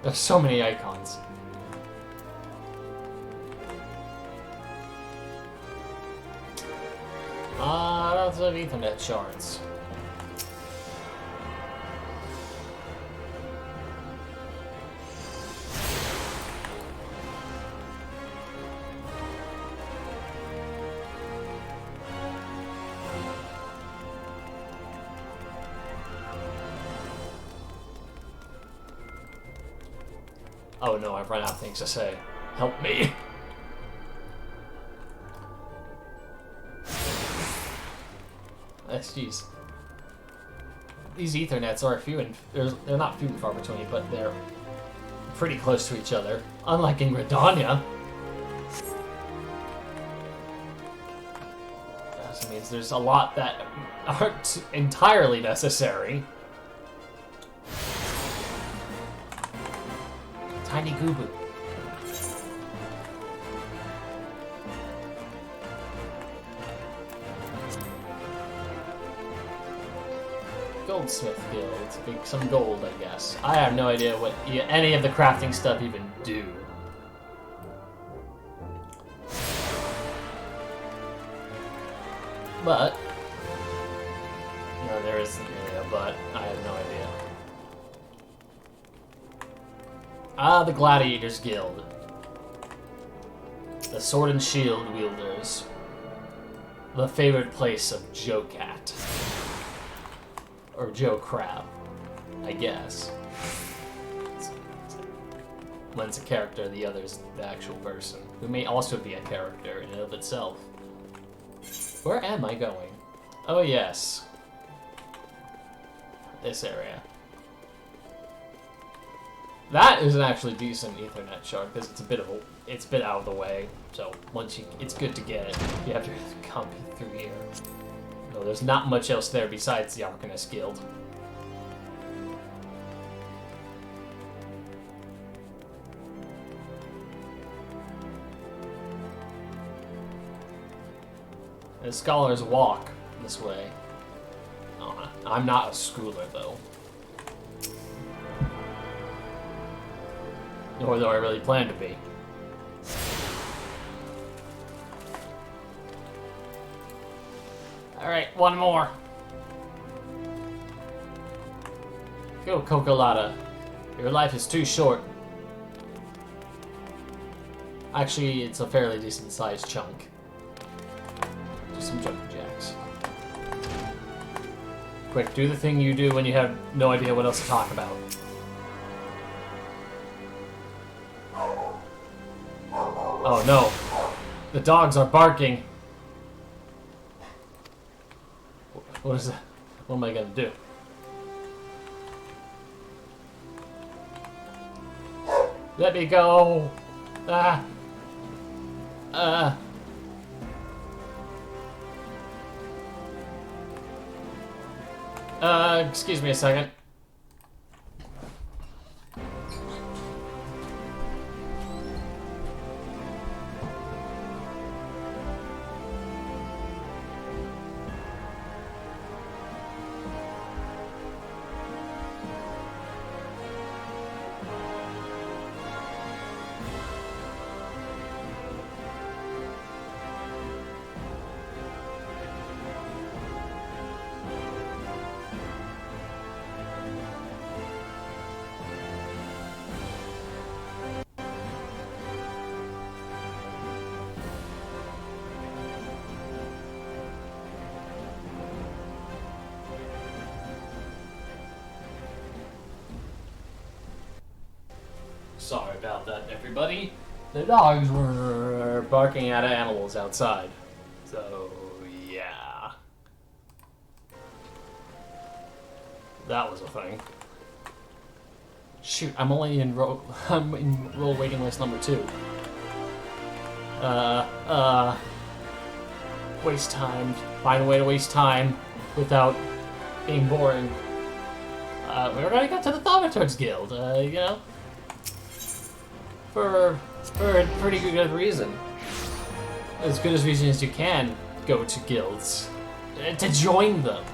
There's so many icons. Lots of Ethernet shards. Oh no, I've run out of things to say. Help me. Jeez. These Ethernets are few and they're not few and far between, but they're pretty close to each other. Unlike in Gridania. That means there's a lot that aren't entirely necessary. Tiny Goo-Boo. Goldsmith Guild. Some gold, I guess. I have no idea what any of the crafting stuff even do. But... no, there isn't really a but. I have no idea. Ah, the Gladiators Guild. The Sword and Shield Wielders. The favorite place of Joe Cat. Or Joe Crab, I guess. One's a character, the other's the actual person, who may also be a character in and of itself. Where am I going? Oh yes. This area. That is an actually decent Ethernet shard because it's a bit out of the way. So once it's good to get it. You have to come through here. No, there's not much else there besides the Arcanist Guild. The Scholars Walk this way. Oh, I'm not a schooler though. Nor do I really plan to be. Alright, one more. Go, Cocolata. Your life is too short. Actually, it's a fairly decent-sized chunk. Just some jumping jacks. Quick, do the thing you do when you have no idea what else to talk about. Oh no. The dogs are barking. What is that? What am I gonna do? Let me go! Ah! Excuse me a second. Sorry about that, everybody. The dogs were barking at animals outside. So, yeah. That was a thing. Shoot, I'm only in roll waiting list number 2. Waste time. Find a way to waste time without being boring. We're gonna get to the Thaumaturge Guild, you know? For a pretty good reason. As good as reason as you can go to guilds. To join them.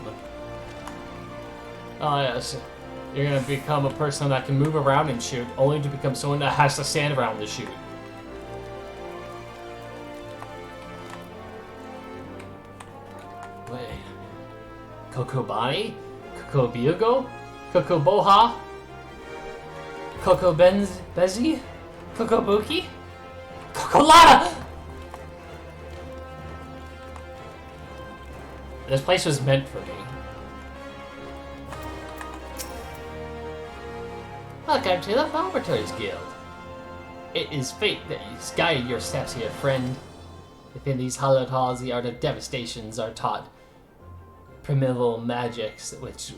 Oh yes. You're gonna become a person that can move around and shoot, only to become someone that has to stand around to shoot. Wait. Kokobani? Kokobyugo? Kokoboha? Kokobezi? Kokobuki? Cocolata! This place was meant for me. Welcome to the Thaumaturge Guild. It is fate that has guided your steps here, friend. Within these hallowed halls, the art of devastations are taught. Primeval magics, which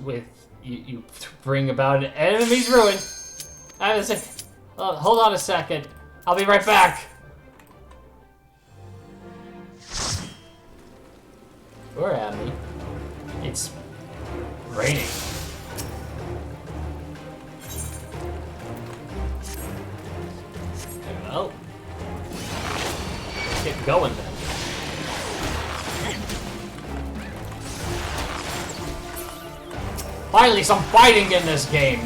you bring about an enemy's ruin. Hold on a second. I'll be right back. Where am I? It's raining. Well, let's get going then. Finally, some fighting in this game.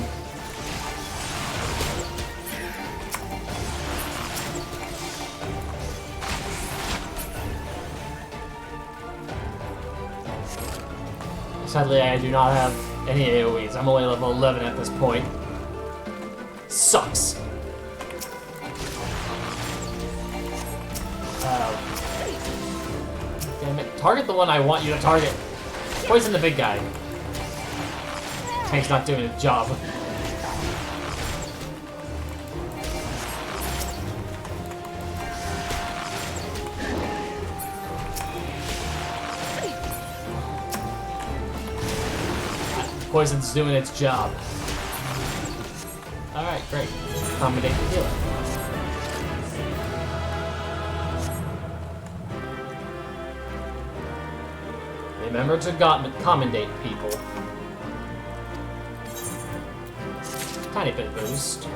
Sadly, I do not have any AoEs. I'm only level 11 at this point. Sucks. Damn it. Target the one I want you to target. Poison the big guy. Tank's not doing his job. Poison's doing its job. Alright, great. Accommodate the healer. Remember to commendate people. Tiny bit of boost.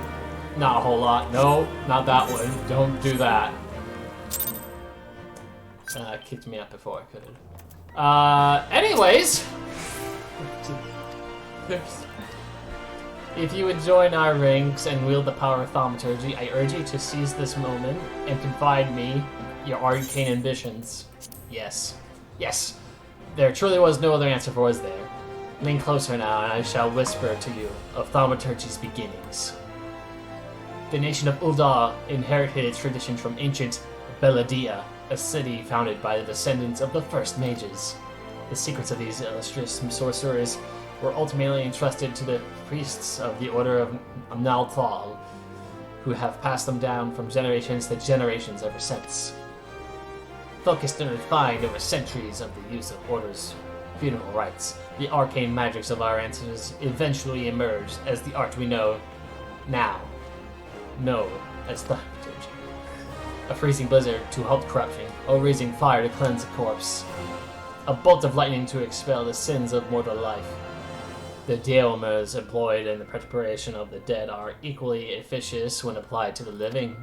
Not a whole lot. No, not that one. Don't do that. Kicked me up before I could. Anyways. If you would join our ranks and wield the power of thaumaturgy, I urge you to seize this moment and confide me your arcane ambitions. Yes. Yes. There truly was no other answer for us there. Lean closer now, and I shall whisper to you of thaumaturgy's beginnings. The nation of Ul'dah inherited its tradition from ancient Beladia, a city founded by the descendants of the first mages. The secrets of these illustrious sorcerers were ultimately entrusted to the priests of the Order of Amnalthal, who have passed them down from generations to generations ever since. Focused and refined over centuries of the use of Order's funeral rites, the arcane magics of our ancestors eventually emerged as the art we know now as thaumaturgy. A freezing blizzard to halt corruption, a raising fire to cleanse a corpse, a bolt of lightning to expel the sins of mortal life. The Daelmers employed in the preparation of the dead are equally efficacious when applied to the living.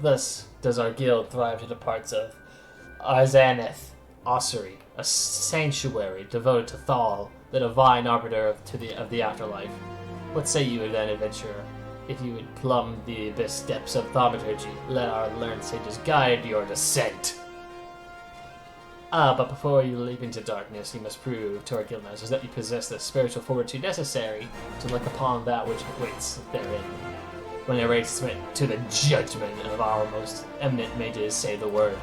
Thus does our guild thrive to the parts of Arzaneth Ossuary, a sanctuary devoted to Thal, the divine arbiter of the afterlife. What say you then, adventurer? If you would plumb the abyss depths of thaumaturgy, let our learned sages guide your descent. But before you leap into darkness, you must prove to our guildmasters that you possess the spiritual fortitude necessary to look upon that which awaits therein. When it rates to the judgment of our most eminent mages, say the word.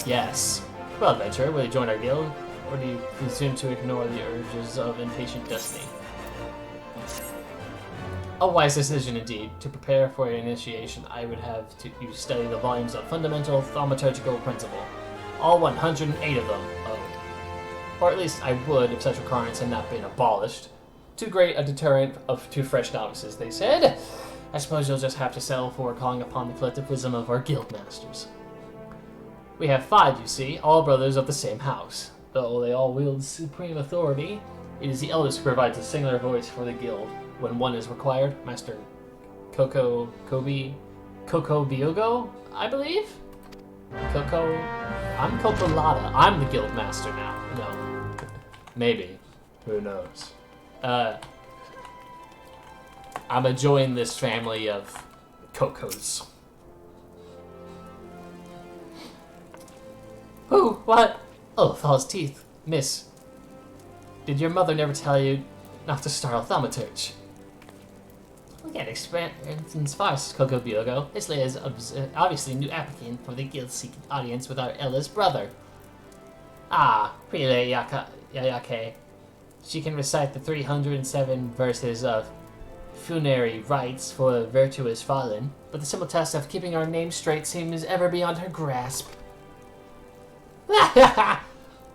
Yes. Well, adventurer, will you join our guild, or do you presume to ignore the urges of impatient destiny? A wise decision indeed. To prepare for your initiation, I would have you study the volumes of fundamental thaumaturgical principle. All 108 of them. Or at least I would if such requirements had not been abolished. Too great a deterrent to fresh novices, they said. I suppose you'll just have to settle for calling upon the collective wisdom of our guild masters. We have 5, you see, all brothers of the same house. Though they all wield supreme authority, it is the eldest who provides a singular voice for the guild. When one is required, Master Coco Biogo, I believe? I'm Cocolata. I'm the guild master now. No. Maybe. Who knows? I'ma join this family of Cocos. Who? What? Oh, Thal's teeth. Miss, did your mother never tell you not to startle thaumaturge? We can't expand as far as Coco Biogo. This lady is obviously a new applicant for the guild-seeking audience with our eldest brother. Ah, pretty lady Yayake. She can recite the 307 verses of funerary rites for the virtuous fallen, but the simple task of keeping our name straight seems ever beyond her grasp.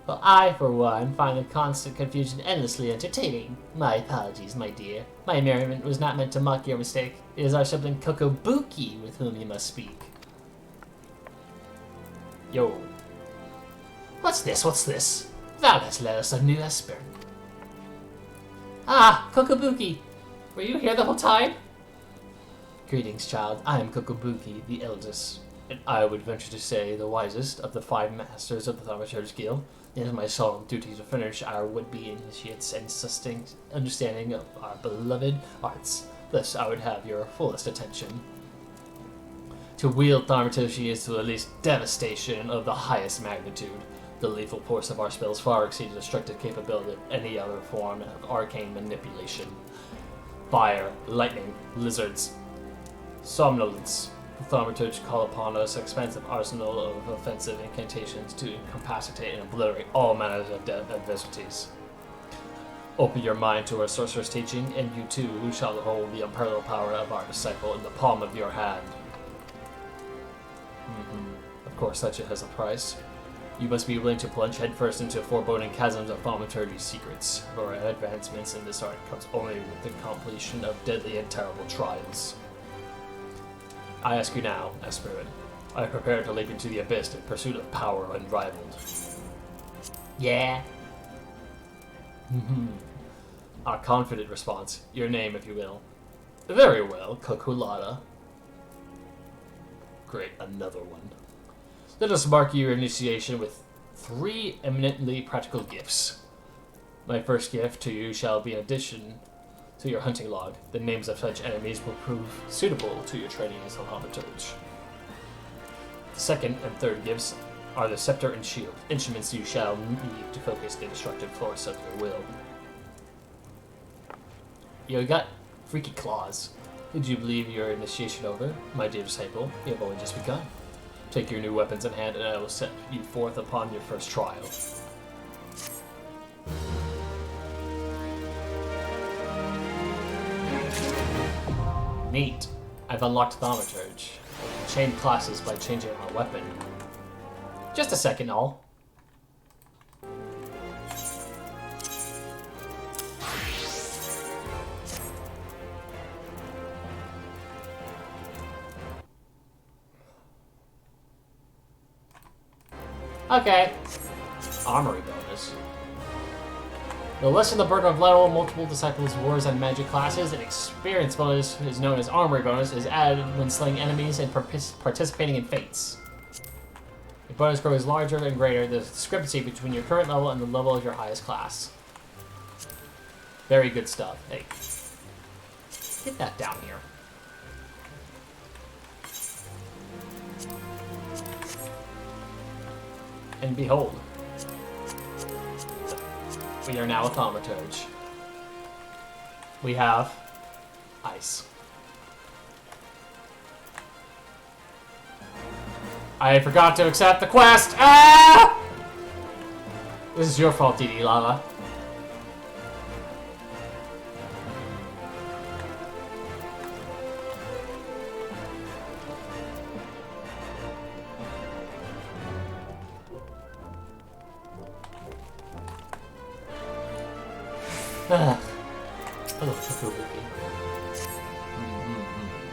Well, I, for one, find the constant confusion endlessly entertaining. My apologies, my dear. My merriment was not meant to mock your mistake. It is our sibling Kokobuki with whom you must speak. Yo. What's this? What's this? Thou hast led us a new aspirant. Ah, Kokobuki! Were you here the whole time? Greetings, child. I am Kokobuki, the eldest, and I would venture to say the wisest of the 5 masters of the Thaumaturge Guild. It is my solemn duty to furnish our would-be initiates and sustained understanding of our beloved arts. Thus, I would have your fullest attention. To wield thaumaturgy is to unleash devastation of the highest magnitude. The lethal force of our spells far exceeds the destructive capability of any other form of arcane manipulation. Fire, lightning, lizards, somnolence. The thaumaturge call upon us expansive arsenal of offensive incantations to incapacitate and obliterate all manners of adversities. Open your mind to our sorcerer's teaching, and you too shall hold the unparalleled power of our disciple in the palm of your hand. Of course, such has a price. You must be willing to plunge headfirst into foreboding chasms of thaumaturgy's secrets, for advancements in this art comes only with the completion of deadly and terrible trials. I ask you now, aspirant, I prepare to leap into the abyss in pursuit of power unrivaled. Yeah? Our confident response, your name if you will. Very well, Cocolata. Great, another one. Let us mark your initiation with 3 eminently practical gifts. My first gift to you shall be an addition to your hunting log. The names of such enemies will prove suitable to your training as a thaumaturge. The second and third gifts are the scepter and shield, instruments you shall need to focus the destructive force of your will. You got freaky claws. Did you believe your initiation over, my dear disciple? You have only just begun. Take your new weapons in hand, and I will set you forth upon your first trial. Neat. I've unlocked Thaumaturge. Chain classes by changing our weapon. Just a second, all. Okay. Armory bonus. You'll lessen the burden of level multiple disciples, wars, and magic classes. An experience bonus is known as armory bonus is added when slaying enemies and participating in fates. The bonus grows larger and greater the discrepancy between your current level and the level of your highest class. Very good stuff. Hey, get that down here. And behold, we are now a Thaumaturge. We have ice. I forgot to accept the quest! Ah! This is your fault, DD Lava.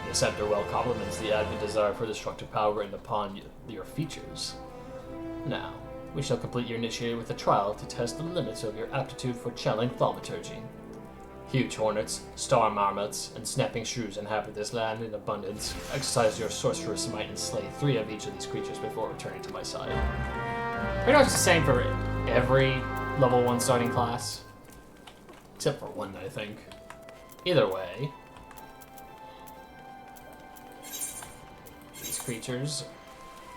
The scepter well complements the advent desire for destructive power written upon your features. Now, we shall complete your initiative with a trial to test the limits of your aptitude for channeling thaumaturgy. Huge hornets, star marmots, and snapping shrews inhabit this land in abundance. Exercise your sorceress might and slay 3 of each of these creatures before returning to my side. Pretty much the same for every level 1 starting class. Except for 1, I think. Either way, these creatures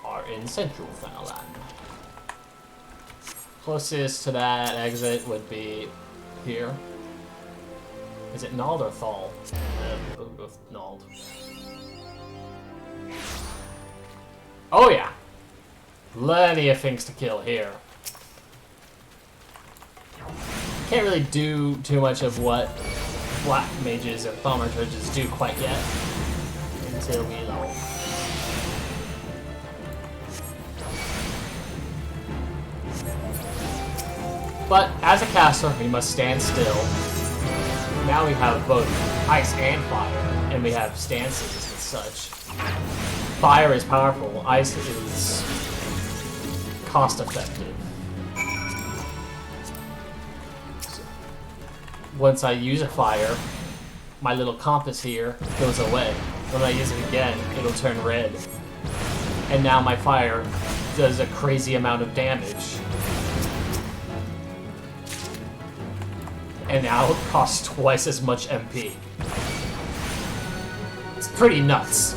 are in Central Fanaland. Closest to that exit would be here. Is it Nald or Thal? Both Nald. Oh yeah! Plenty of things to kill here. Can't really do too much of what black mages and thaumaturges do quite yet until we level. But as a caster, we must stand still. Now we have both ice and fire, and we have stances and such. Fire is powerful, ice is cost-effective. Once I use a fire, my little compass here goes away. When I use it again, it'll turn red. And now my fire does a crazy amount of damage. And now it costs twice as much MP. It's pretty nuts.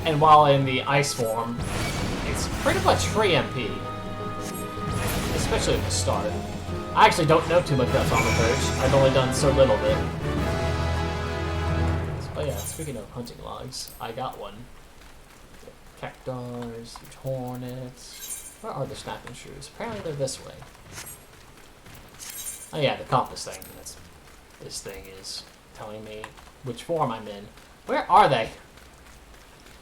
And while in the ice form, it's pretty much free MP. Especially at the start. I actually don't know too much about Thaumaturge. I've only done so little bit. Oh yeah, speaking of hunting logs, I got one. Cactars, huge hornets. Where are the snapping shrews? Apparently they're this way. Oh yeah, the compass thing. This thing is telling me which form I'm in. Where are they?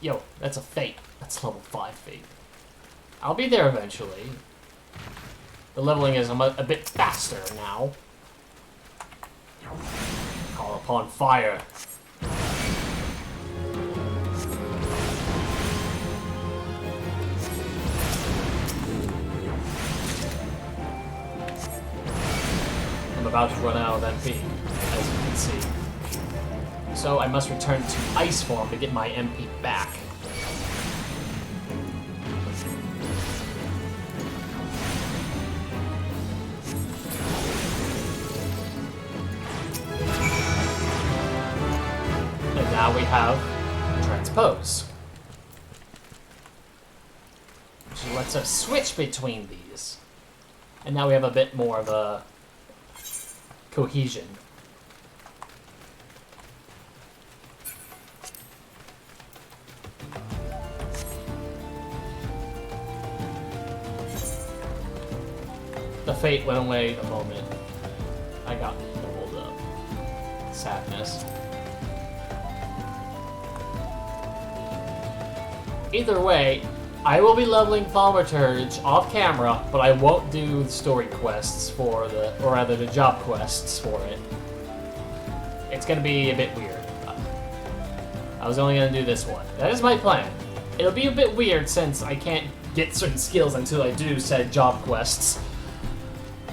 Yo, that's a fate. That's level 5 fate. I'll be there eventually. The leveling is a bit faster now. Call upon fire. I'm about to run out of MP, as you can see. So I must return to ice form to get my MP back. And now we have transpose. So switch between these. And now we have a bit more of a cohesion. The fate went away the moment I got doubled up. Sadness. Either way, I will be leveling Thaumaturge off camera, but I won't do the story quests for the, or rather the job quests for it. It's gonna be a bit weird. I was only gonna do this one. That is my plan. It'll be a bit weird since I can't get certain skills until I do said job quests.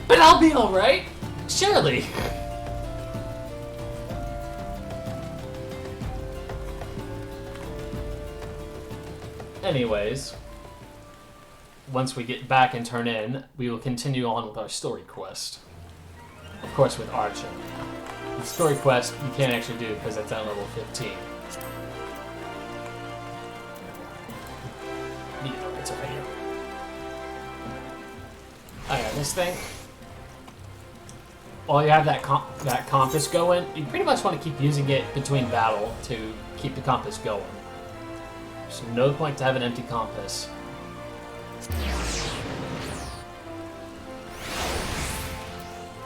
But I'll be alright! Surely! Anyways, once we get back and turn in, we will continue on with our story quest. Of course, with Archer. The story quest you can't actually do because it's at level 15. It's over here. I got this thing. While you have that compass going, you pretty much want to keep using it between battle to keep the compass going. There's no point to have an empty compass.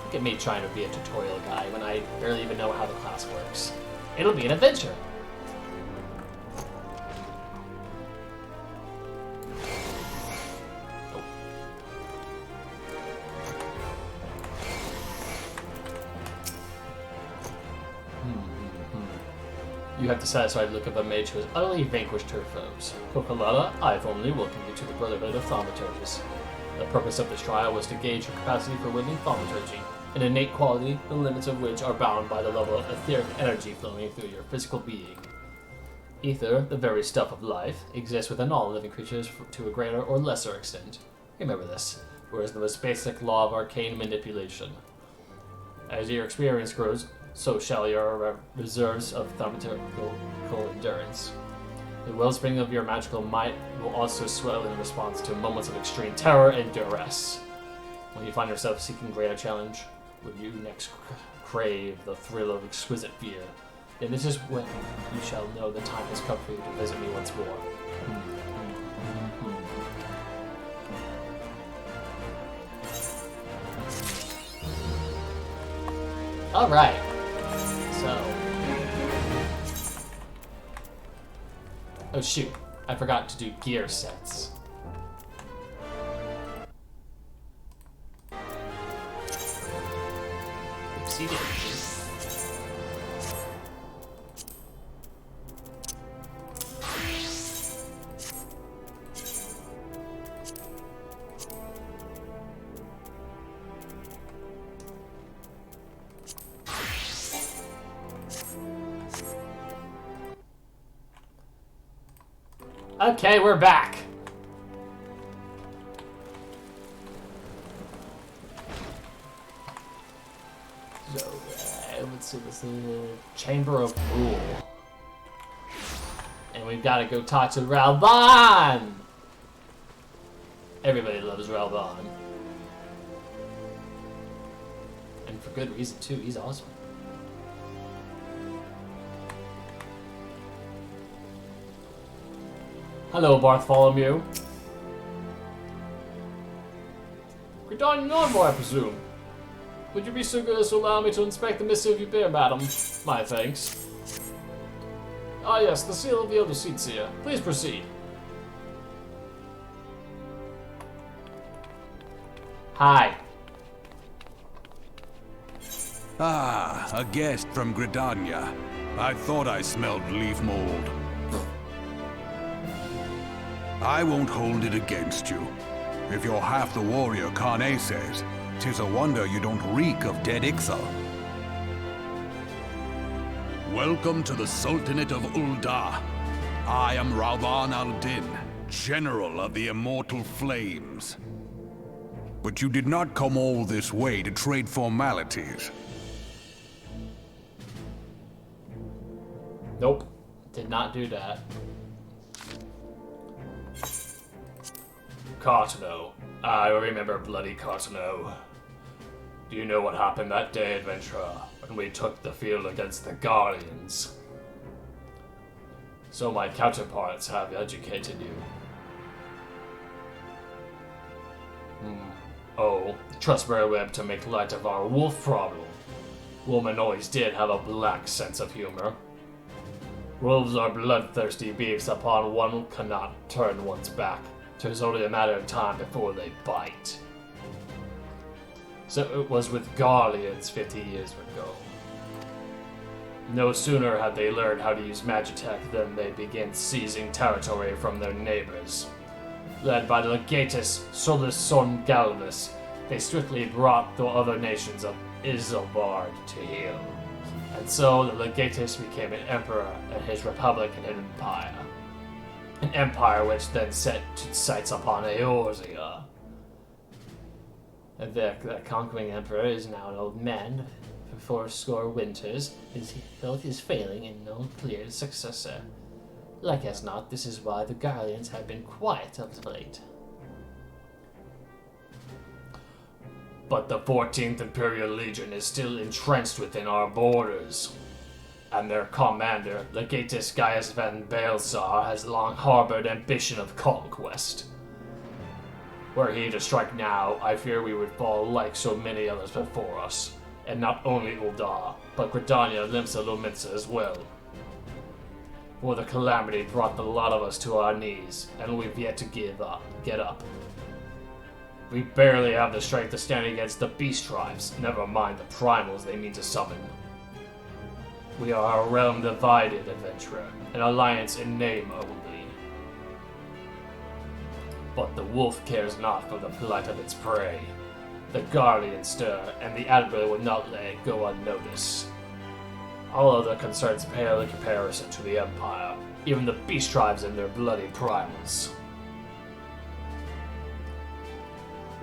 Look at me trying to be a tutorial guy when I barely even know how the class works. It'll be an adventure. You have to satisfy the look of a mage who has utterly vanquished her foes. Cocolata, I formally welcome you to the Brotherhood of Thaumaturges. The purpose of this trial was to gauge your capacity for wielding thaumaturgy, an innate quality, the limits of which are bound by the level of etheric energy flowing through your physical being. Ether, the very stuff of life, exists within all living creatures to a greater or lesser extent. Remember this, whereas the most basic law of arcane manipulation. As your experience grows, so shall your reserves of thaumaturgical endurance. The wellspring of your magical might will also swell in response to moments of extreme terror and duress. When you find yourself seeking greater challenge, when you next crave the thrill of exquisite fear, then this is when you shall know the time has come for you to visit me once more. Alright. So. Oh shoot, I forgot to do gear sets. Oopsie daisy. Okay, we're back. So, let's see, this is the Chamber of Rule. And we've got to go talk to Ralban! Everybody loves Ralban. And for good reason, too. He's awesome. Hello, Bartholomew. Gridanian envoy, I presume. Would you be so good as to allow me to inspect the missive you bear, madam? My thanks. Ah yes, the seal of the Elder Seatsia. Please proceed. Hi. Ah, a guest from Gridania. I thought I smelled leaf mold. I won't hold it against you. If you're half the warrior Kane says, 'tis a wonder you don't reek of dead Ixal. Welcome to the Sultanate of Ul'dah. I am Ralban al-Din, General of the Immortal Flames. But you did not come all this way to trade formalities. Nope. Did not do that. Cartano. I remember bloody Cartano. Do you know what happened that day, adventurer, when we took the field against the Guardians? So my counterparts have educated you. Oh, trust very web to make light of our wolf problem. Woman always did have a black sense of humor. Wolves are bloodthirsty beasts upon one cannot turn one's back. 'Tis only a matter of time before they bite. So it was with Guardians 50 years ago. No sooner had they learned how to use Magitech than they began seizing territory from their neighbors. Led by the Legatus Solus Son Galvus, they strictly brought the other nations of Isambard to heel. And so the Legatus became an emperor and his republic an empire. An empire which then set sights upon Eorzea. And the conquering emperor is now an old man. For 40 winters, his health is failing and no clear successor. Like as not, this is why the Guardians have been quiet of late. But the 14th Imperial Legion is still entrenched within our borders. And their commander, Legatus Gaius van Baelsar, has long harbored ambition of conquest. Were he to strike now, I fear we would fall like so many others before us. And not only Ul'dah, but Gridania, Limsa, Lominsa as well. For the calamity brought the lot of us to our knees, and we've yet to get up. We barely have the strength to stand against the beast tribes, never mind the primals they mean to summon. We are a realm divided, adventurer, an alliance in name only. But the wolf cares not for the plight of its prey. The Guardians stir, and the Admiral will not let it go unnoticed. All other concerns pale in comparison to the Empire, even the beast tribes and their bloody primals.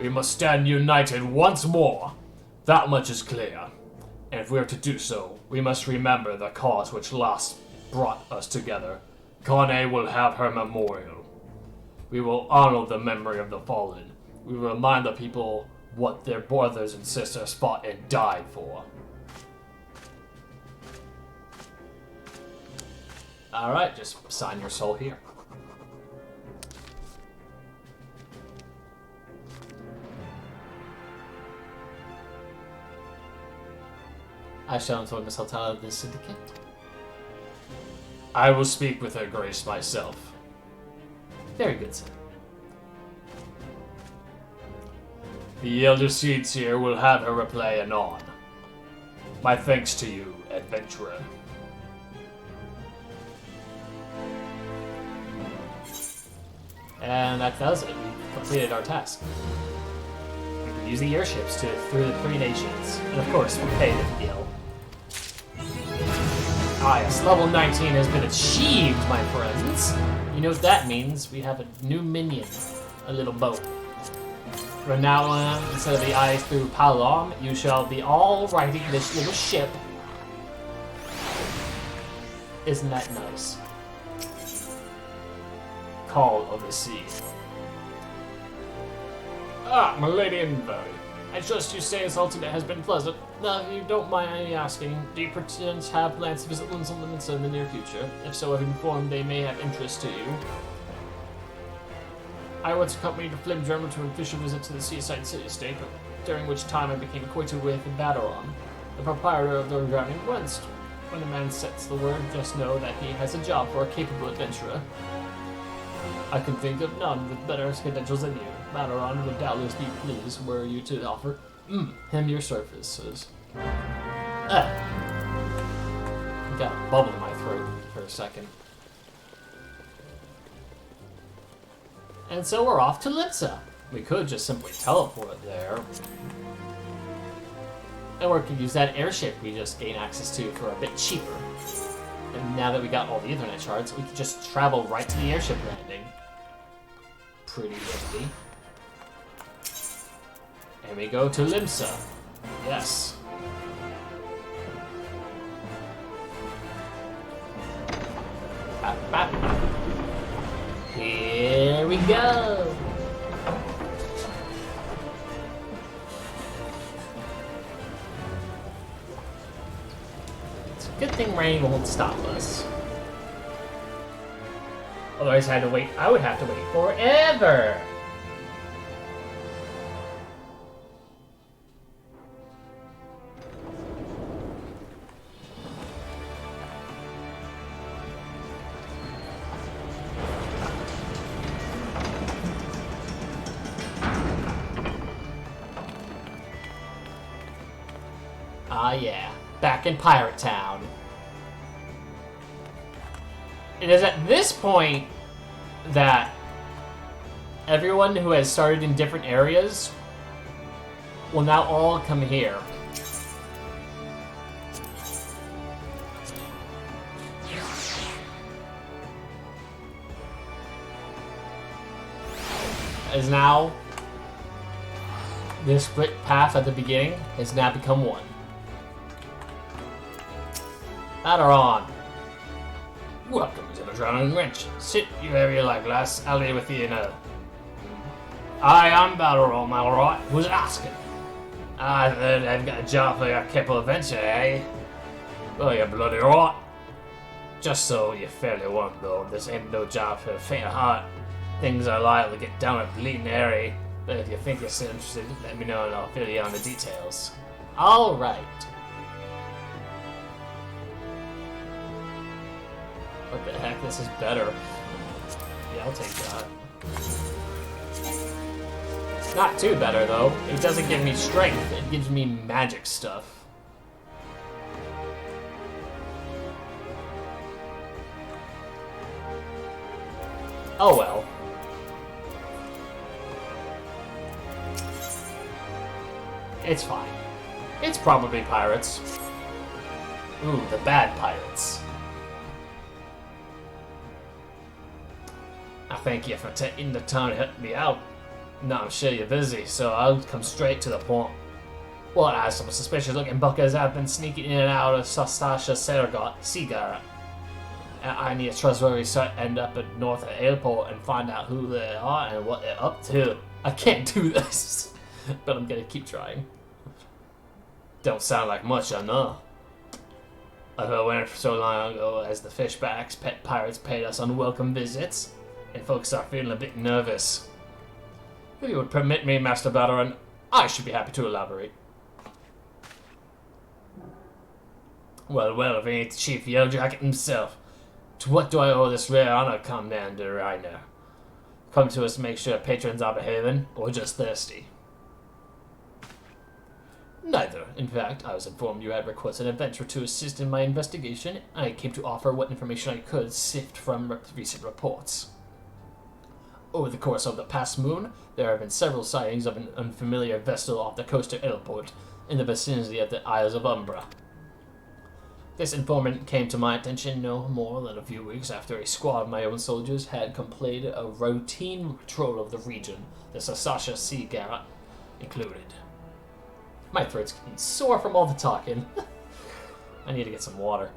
We must stand united once more. That much is clear. And if we are to do so, we must remember the cause which last brought us together. Kane will have her memorial. We will honor the memory of the fallen. We will remind the people what their brothers and sisters fought and died for. Alright, just sign your soul here. I shall inform Miss Altala of this syndicate. I will speak with her grace myself. Very good, sir. The Elder Seeds here will have her reply anon. My thanks to you, adventurer. And that does it. We completed our task. We can use the airships through the 3 nations. And of course, we pay the deal. Ah yes, level 19 has been achieved, my friends. You know what that means? We have a new minion. A little boat. From now on, instead of the eyes through Palom, you shall be all riding this little ship. Isn't that nice? Call of the Sea. Ah, my lady Envoy. I trust you say assaulting it has been pleasant. Now, if you don't mind me asking, do you pretend to have plans to visit Linz and Linz in the near future? If so, I've informed they may have interest to you. I once accompanied a Flim German to an official visit to the seaside city-state, during which time I became acquainted with Baderon, the proprietor of the drowning West. When a man sets the word, just know that he has a job for a capable adventurer. I can think of none with better credentials than you. Baderon would doubtless be pleased were you to offer him your services. Got a bubble in my throat for a second. And so we're off to Litza. We could just simply teleport there. And we could use that airship we just gained access to for a bit cheaper. And now that we got all the Ethernet shards, we could just travel right to the airship landing. Pretty nifty. And we go to Limsa. Yes. Here we go! Good thing rain won't stop us. Otherwise, I would have to wait forever. Ah, yeah. Back in Pirate Town. It is at this point that everyone who has started in different areas will now all come here. As now, this split path at the beginning has now become one. Aderon. Welcome to the Drowning Wrench. Sit your area like glass alley with you know. I'm Battleron, am I alright? Who's asking? I heard I've got a job for your Kipple adventure, eh? Well, you're bloody right. Just so you're fairly warned, though, this ain't no job for a faint of heart. Things are liable to get down at bleeding airy, but if you think you're still interested, let me know and I'll fill you on the details. Alright. What the heck, this is better. Yeah, I'll take that. Not too better, though. It doesn't give me strength, it gives me magic stuff. Oh well. It's fine. It's probably pirates. Ooh, the bad pirates. I thank you for taking the time to help me out. Now I'm sure you're busy, so I'll come straight to the point. What are some suspicious looking buckers have been sneaking in and out of Sastasha Seagar. I need a trustworthy site end up at north of airport and find out who they are and what they're up to. I can't do this, but I'm gonna keep trying. Don't sound like much, I know. I went for so long ago as the Fishbacks, pet pirates paid us unwelcome visits, and folks are feeling a bit nervous. If you would permit me, Master Battleron, I should be happy to elaborate. Well, if he ain't the Chief Yellowjacket himself, to what do I owe this rare honor, Commander Reiner? Come to us to make sure patrons are behaving, or just thirsty? Neither. In fact, I was informed you had requested an adventurer to assist in my investigation. I came to offer what information I could sift from recent reports. Over the course of the past moon, there have been several sightings of an unfamiliar vessel off the coast of Elport, in the vicinity of the Isles of Umbra. This informant came to my attention no more than a few weeks after a squad of my own soldiers had completed a routine patrol of the region, the Sastasha Sea Garret included. My throat's getting sore from all the talking. I need to get some water.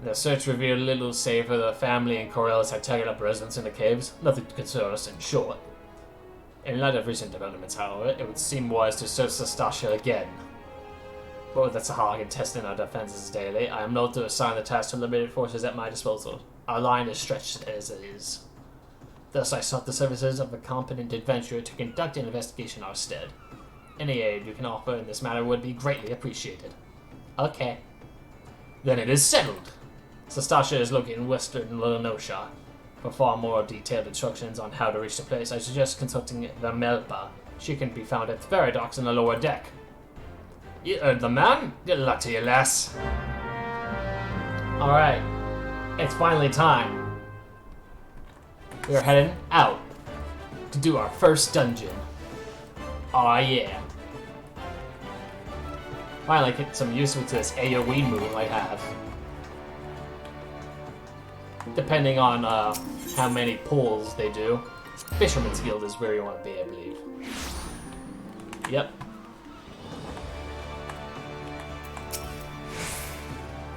The search revealed little save for the family and Corellis had taken up residence in the caves. Nothing to concern us, in short. In light of recent developments, however, it would seem wise to search Sastasha again. But with the Sahagin testing our defenses daily, I am not to assign the task to limited forces at my disposal. Our line is stretched as it is. Thus, I sought the services of a competent adventurer to conduct an investigation in our stead. Any aid you can offer in this matter would be greatly appreciated. Okay. Then it is settled. Sastasha is located in western Lenosha. For far more detailed instructions on how to reach the place, I suggest consulting the Melpa. She can be found at the ferry docks in the lower deck. You heard the man? Good luck to you, lass. Alright. It's finally time. We are heading out to do our first dungeon. Aw, yeah. Finally get some use with this AoE move I have. Depending on how many pulls they do. Fisherman's Guild is where you want to be, I believe. Yep.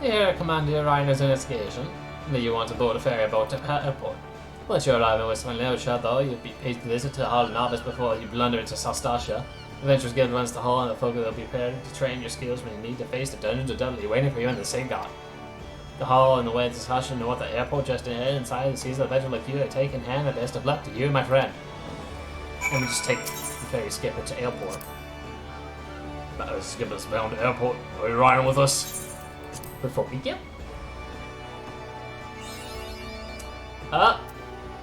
Here, Commander Reiner's investigation. May you want to board a ferry boat to airport. Once you arrive in Western Leosha, though, you'll be paid to visit to the Hall Novice before you blunder into Sastasha. Adventurers Guild runs the hall, and the folk will be prepared to train your skills when you need to face the dungeons of Dudley waiting for you in the same god. The hall in the way to Sasha north of the airport just ahead inside the season of adventure like you to take in hand the best of luck to you, my friend. And we just take the ferry skipper to airport. Skipper's bound to airport. Are you riding with us? Before we get.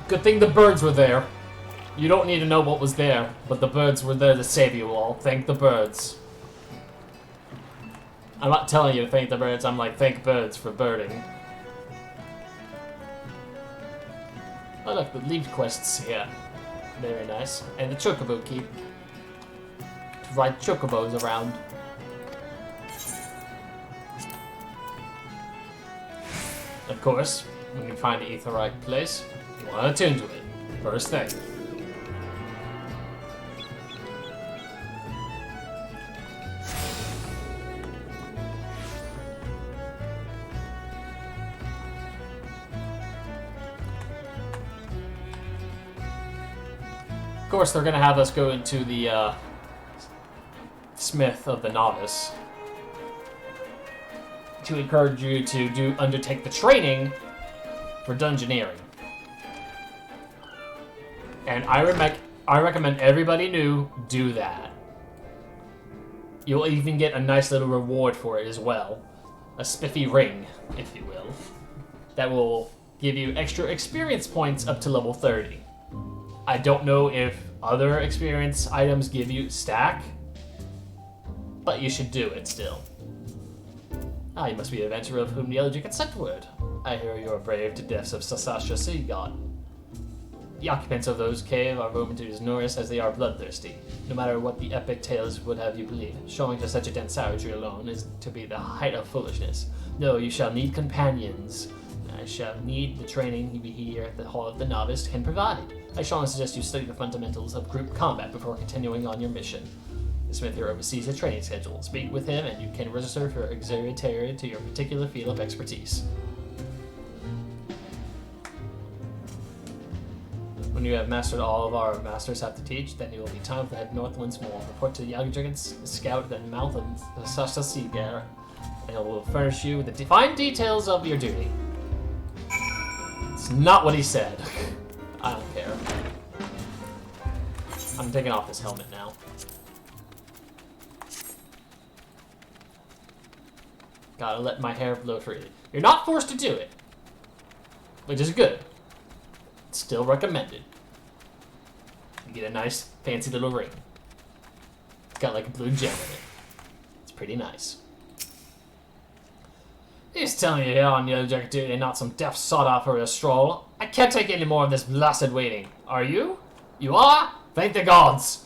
Good thing the birds were there. You don't need to know what was there, but the birds were there to save you all. Thank the birds. I'm not telling you to thank the birds, I'm like, thank birds for birding. Oh look, the lead quests here. Very nice. And the chocobo keep. To ride chocobos around. Of course, when you find the aetheryte place, you want to attune to it. First thing. Of course, they're going to have us go into the Smith of the Novice to encourage you to undertake the training for dungeoneering. And I recommend everybody new do that. You'll even get a nice little reward for it as well. A spiffy ring, if you will. That will give you extra experience points up to level 30. I don't know if other experience items give you stack, but you should do it still. Ah, you must be an adventurer of whom the Eldritch had sent word. I hear you are brave to deaths of Sasasha Sea God. The occupants of those caves are momentary as numerous as they are bloodthirsty. No matter what the epic tales would have you believe, showing to such a dense savagery alone is to be the height of foolishness. No, you shall need companions. I shall need the training you here at the Hall of the Novice can provide. I strongly suggest you study the fundamentals of group combat before continuing on your mission. The Smith here oversees the training schedule. Speak with him and you can register for auxiliary to your particular field of expertise. When you have mastered all of our masters have to teach, then it will be time to head north once more. Report to the Eorzean Scout at the mouth of the Sasha Seagar, and it will furnish you with the defined details of your duty. It's not what he said. I don't care. I'm taking off this helmet now. Gotta let my hair blow freely. You're not forced to do it, which is good. It's still recommended. You get a nice, fancy little ring. It's got like a blue gem in it. It's pretty nice. He's telling you here on the Eorzean duty and not some deaf sod off for a stroll. I can't take any more of this blasted waiting. Are you? You are? Thank the gods.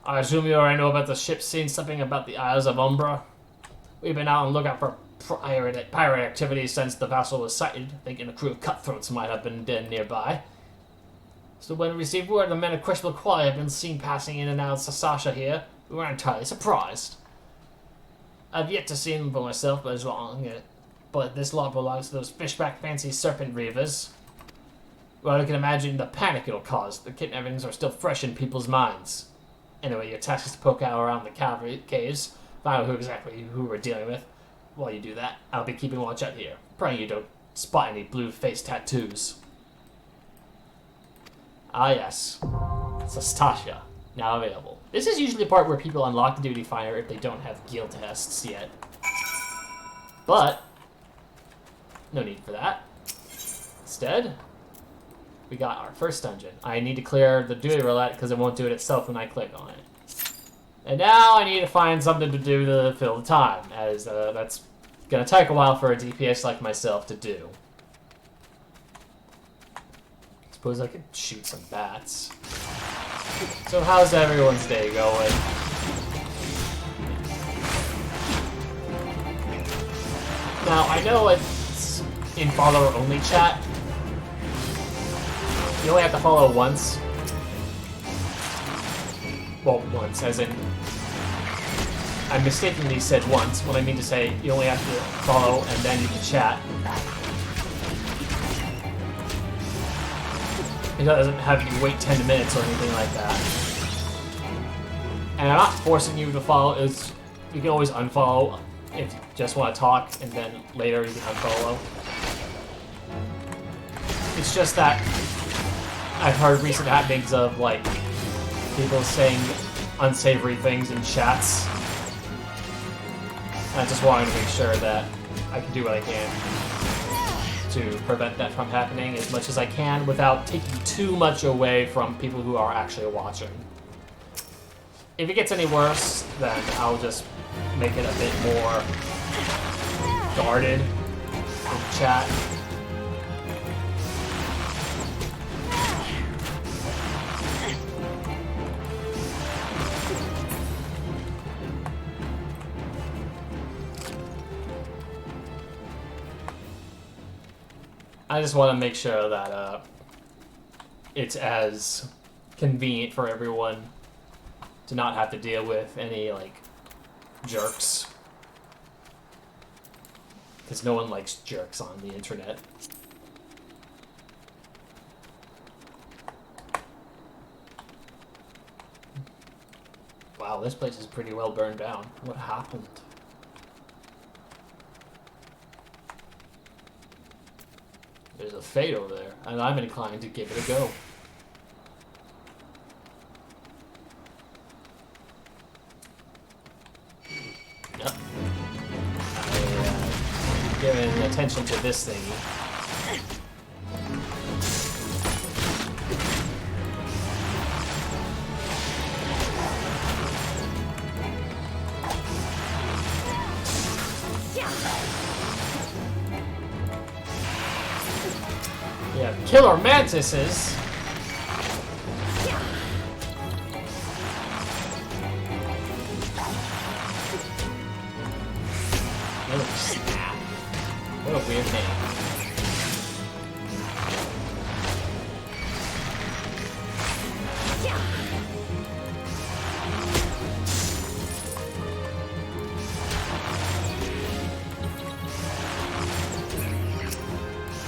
I assume you already know about the ship seeing something about the Isles of Umbra. We've been out on lookout for pirate activity since the vessel was sighted, thinking a crew of cutthroats might have been dead nearby. So when we received word the men of questionable quality had been seen passing in and out of Sasasha here, we weren't entirely surprised. I've yet to see them for myself, but this lot belongs to those fishback fancy serpent reavers. Well, you can imagine the panic it'll cause. The kidnappings are still fresh in people's minds. Anyway, your task is to poke out around the cavalry caves, find out who we're dealing with. While you do that, I'll be keeping watch out here, praying you don't spot any blue face tattoos. Ah yes, Sastasha, now available. This is usually the part where people unlock the duty finder if they don't have guild tests yet. But, no need for that. Instead, we got our first dungeon. I need to clear the duty roulette because it won't do it itself when I click on it. And now I need to find something to do to fill the time, as that's going to take a while for a DPS like myself to do. Suppose I could shoot some bats. So how's everyone's day going? Now, I know it's in follower-only chat. You only have to follow once. Well, once, as in... I mistakenly said once, when I mean to say you only have to follow and then you can chat. It doesn't have you wait 10 minutes or anything like that. And I'm not forcing you to follow. You can always unfollow if you just want to talk, and then later you can unfollow. It's just that I've heard recent happenings of, like, people saying unsavory things in chats. And I just wanted to make sure that I can do what I can to prevent that from happening as much as I can without taking too much away from people who are actually watching. If it gets any worse, then I'll just make it a bit more guarded in chat. I just want to make sure that it's as convenient for everyone to not have to deal with any, like, jerks. Because no one likes jerks on the internet. Wow, this place is pretty well burned down. What happened? There's a fate over there, and I'm inclined to give it a go. Yep. Giving attention to this thingy. Yeah, killer mantises. Snap. What a weird name.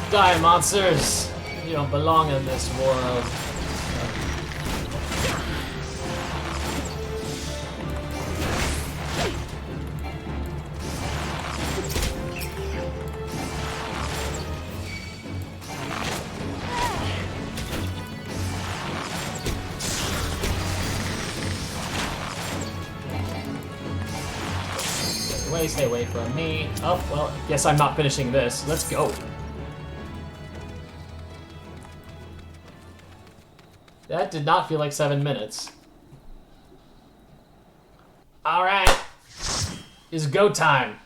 Die, monsters! You don't belong in this world. Stay away from me. Oh, well, guess I'm not finishing this. Let's go. That did not feel like 7 minutes. Alright. It's go time.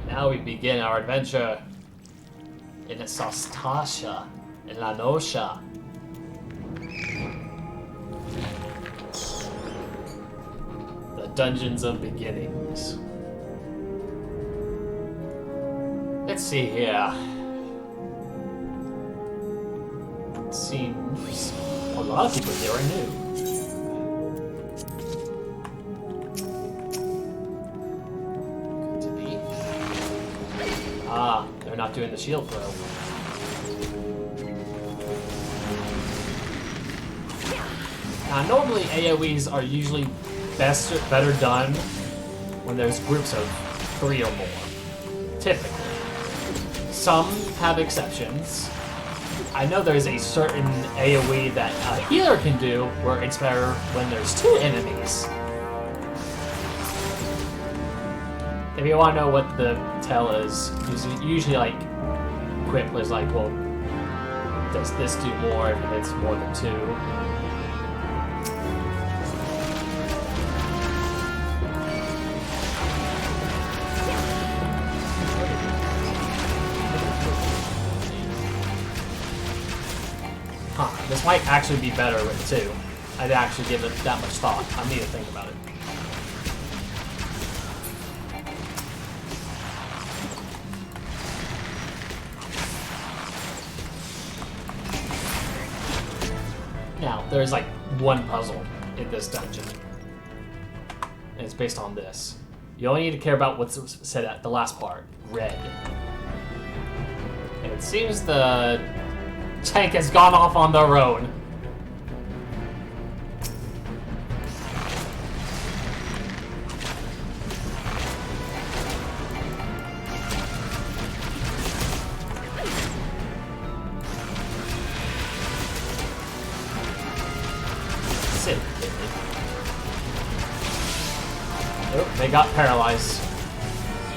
Now we begin our adventure in Sostasha, in La Nosha. The Dungeons of Beginnings. Let's see here. It seems a lot of people here are new. Could it be? Ah, they're not doing the shield throw. Now, normally AoEs are usually better done when there's groups of 3 or more. Typically. Some have exceptions. I know there's a certain AoE that a healer can do where it's better when there's 2 enemies. If you want to know what the tell is, usually like Quip was like, well, does this do more if it's more than 2? This might actually be better with 2. I'd actually give it that much thought. I need to think about it. Now, there's like one puzzle in this dungeon. And it's based on this. You only need to care about what's said at the last part. Red. It seems the tank has gone off on their own. Oh, they got paralyzed.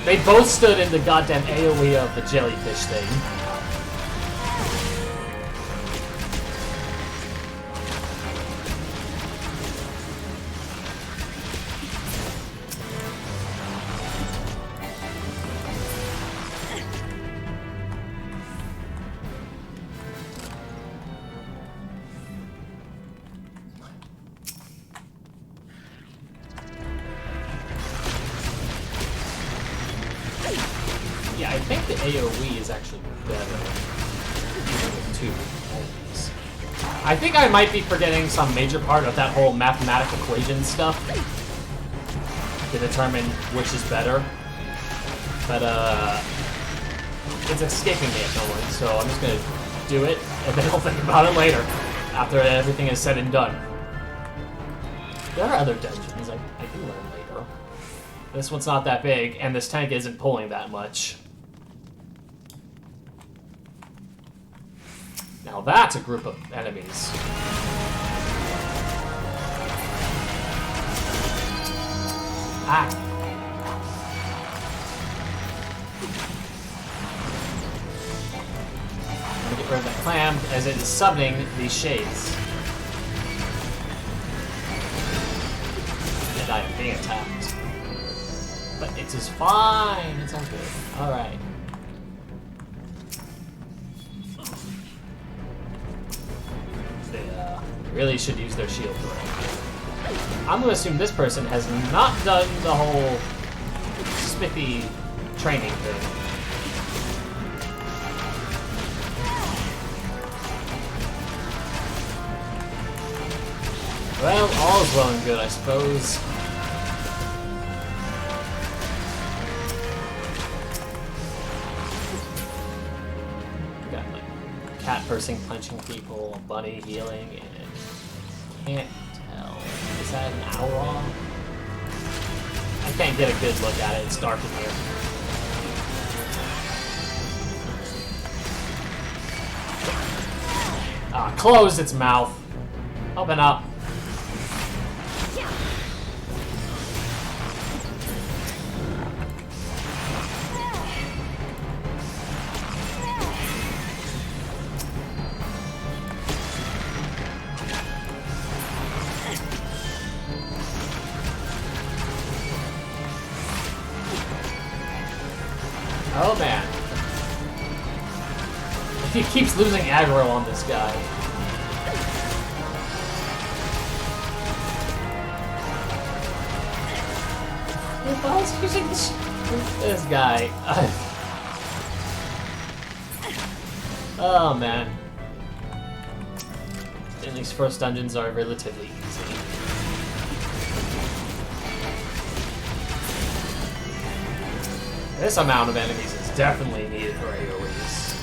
They both stood in the goddamn AoE of the jellyfish thing. Yeah, I think the AoE is actually better even with two enemies. I think I might be forgetting some major part of that whole mathematical equation stuff to determine which is better. But, it's escaping me at the moment, so I'm just gonna do it, and then I'll think about it later, after everything is said and done. There are other dungeons I can learn later. This one's not that big, and this tank isn't pulling that much. Now that's a group of enemies. Ah. I'm gonna get rid of that clam as it is summoning these shades. And I am being attacked. But it is fine. It's all good. Alright. They really should use their shield throw. I'm gonna assume this person has not done the whole smithy training thing. Well, all's well and good, I suppose. Cat person punching people, a bunny healing, and can't tell. Is that an owl? I can't get a good look at it. It's dark in here. Close its mouth. Open up. Oh man. He keeps losing aggro on this guy. If I was using this guy. Oh man. And these first dungeons are relatively easy. This amount of enemies is definitely needed for AoEs.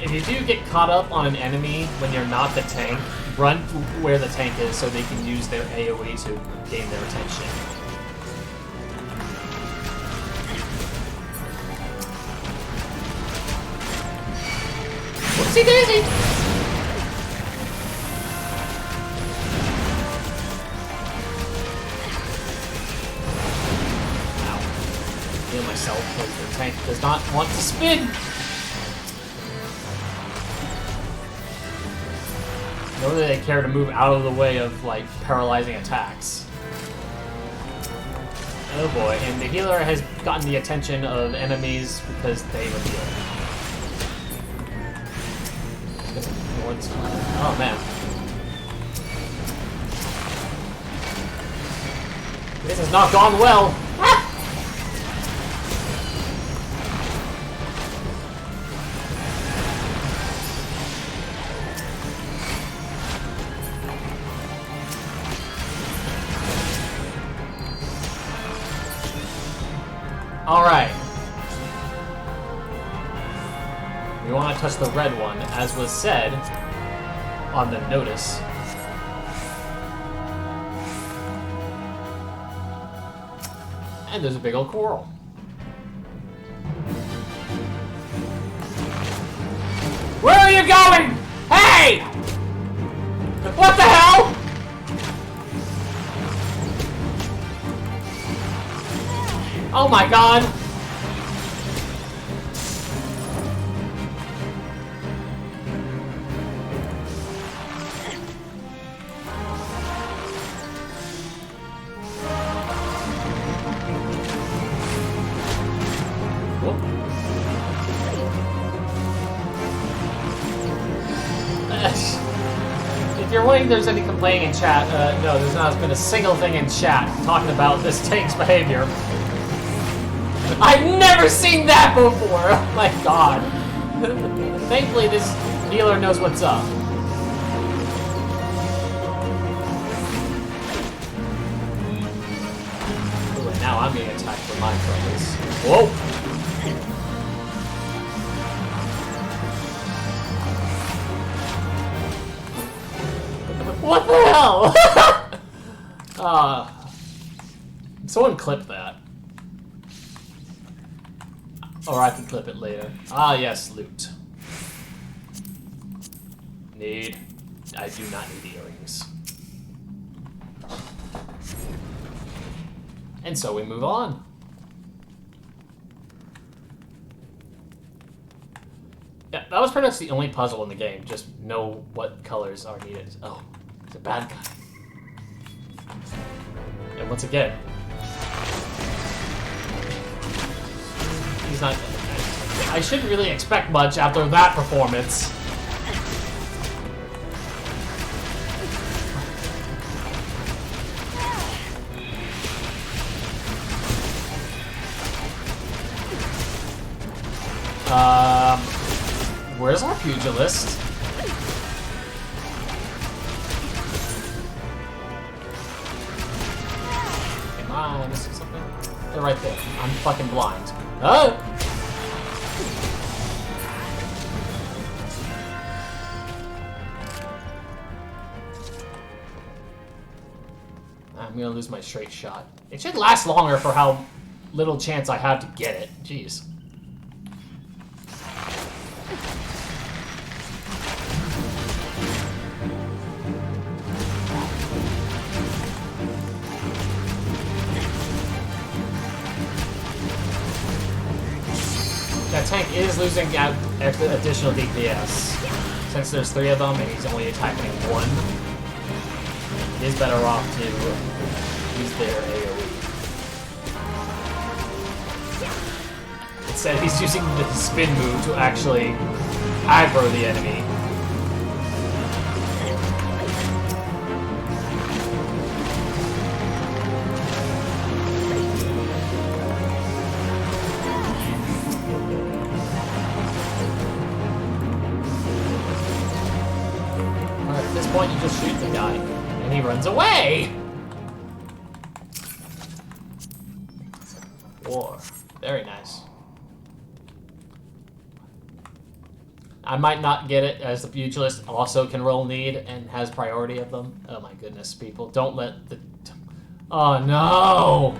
If you do get caught up on an enemy when you're not the tank, run to where the tank is so they can use their AoE to gain their attention. Whoopsie daisy! Myself because the tank does not want to spin. Nor do they care to move out of the way of like paralyzing attacks. Oh boy, and the healer has gotten the attention of enemies because they were healed. Oh man. This has not gone well. Ah! Alright. We want to touch the red one, as was said on the notice. And there's a big old coral. Where are you going? Hey! What the hell? Oh my god! If you're wondering if there's any complaining in chat, no, there's not been a single thing in chat talking about this tank's behavior. I've never seen that before! Oh my god. Thankfully, this healer knows what's up. Ooh, and now I'm being attacked for my troubles. Whoa! What the hell? Someone clip that. Or I can clip it later. Ah, yes, loot. I do not need earrings. And so we move on. Yeah, that was pretty much the only puzzle in the game. Just know what colors are needed. Oh, he's a bad guy. And once again, he's not. I shouldn't really expect much after that performance. Where's our pugilist? Am I missing something? They're right there. I'm fucking blind. Oh! I'm gonna lose my straight shot. It should last longer for how little chance I have to get it. Jeez. That tank is losing out additional DPS. Since there's 3 of them and he's only attacking 1, he is better off to use their AoE. Instead, he's using the spin move to actually aggro the enemy. At this point, you just shoot the guy, and he runs away! War. Very nice. I might not get it, as the pugilist also can roll need and has priority of them. Oh my goodness, people. Don't let the... Oh no!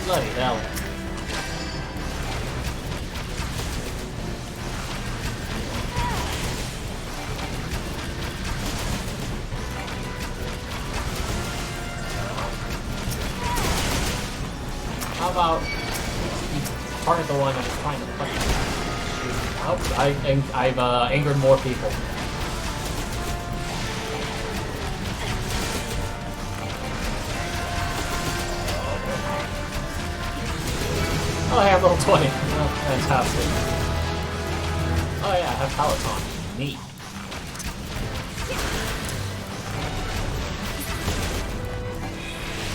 Bloody hell. How about you target the one I'm trying to fucking shoot? I've angered more people. Oh, I have level 20. Oh, fantastic. Oh yeah, I have Peloton. Neat.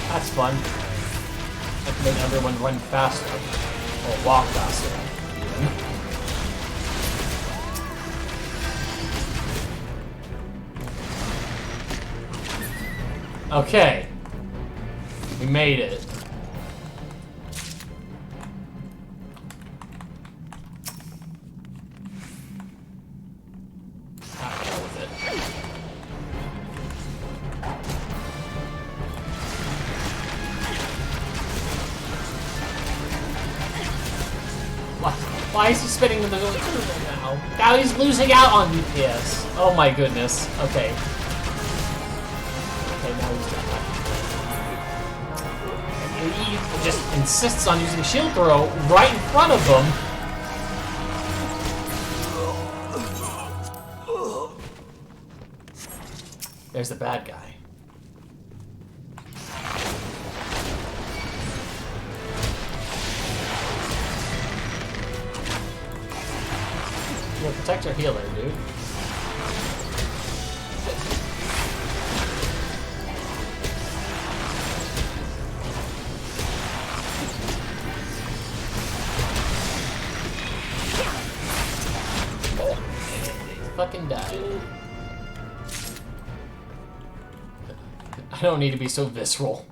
That's fun. I can make everyone run faster. Or walk faster. Okay. We made it. Why is he spinning the middle now? Now he's losing out on UPS. Oh my goodness. Okay. Okay, now he's done that. He just insists on using shield throw right in front of him. There's the bad guy. Yeah, protect your healer, dude. Fucking die. I don't need to be so visceral.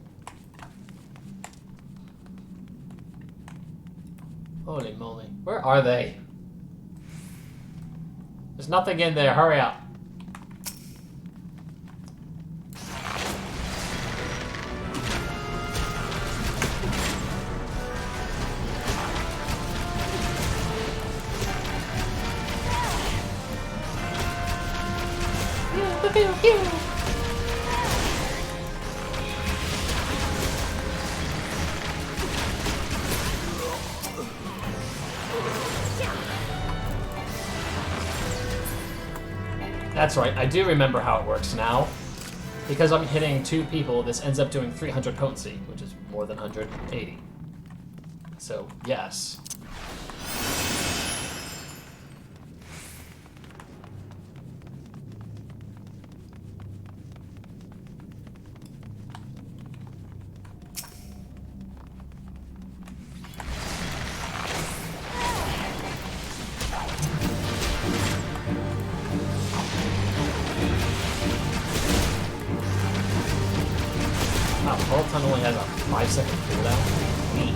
Holy moly. Where are they? There's nothing in there. Hurry up. That's right, I do remember how it works now. Because I'm hitting 2 people, this ends up doing 300 potency, which is more than 180. So, yes. Peloton only has a 5-second cooldown. Neat.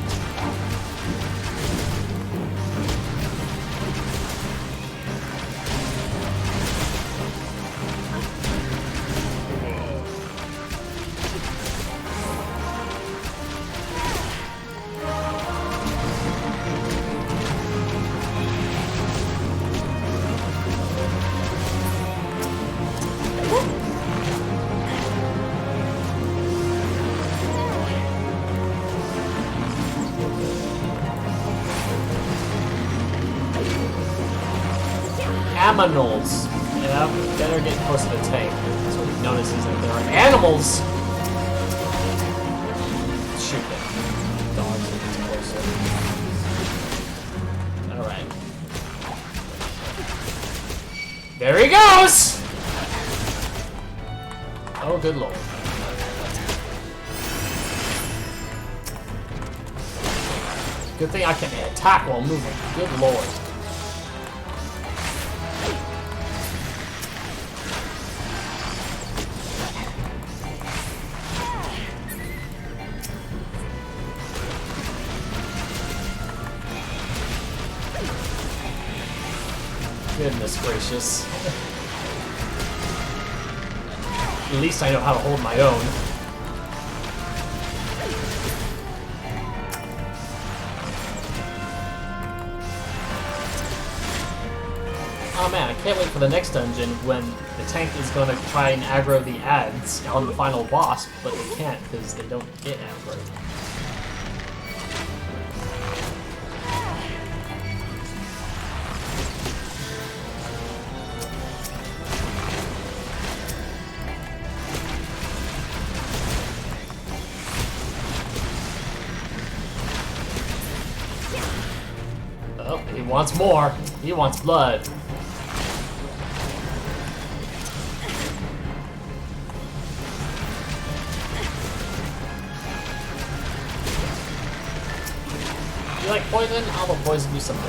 Aminals. Yeah, better get close to the tank. That's what he notices that there are animals. Shoot them. Dogs are getting closer. Alright. There he goes! Oh, good lord. Good thing I can attack while moving. Good lord. Goodness gracious. At least I know how to hold my own. Oh man, I can't wait for the next dungeon when the tank is going to try and aggro the ads on the final boss, but they can't because they don't get aggro. Oh, he wants more. He wants blood. You like poison? I'll poison you some more.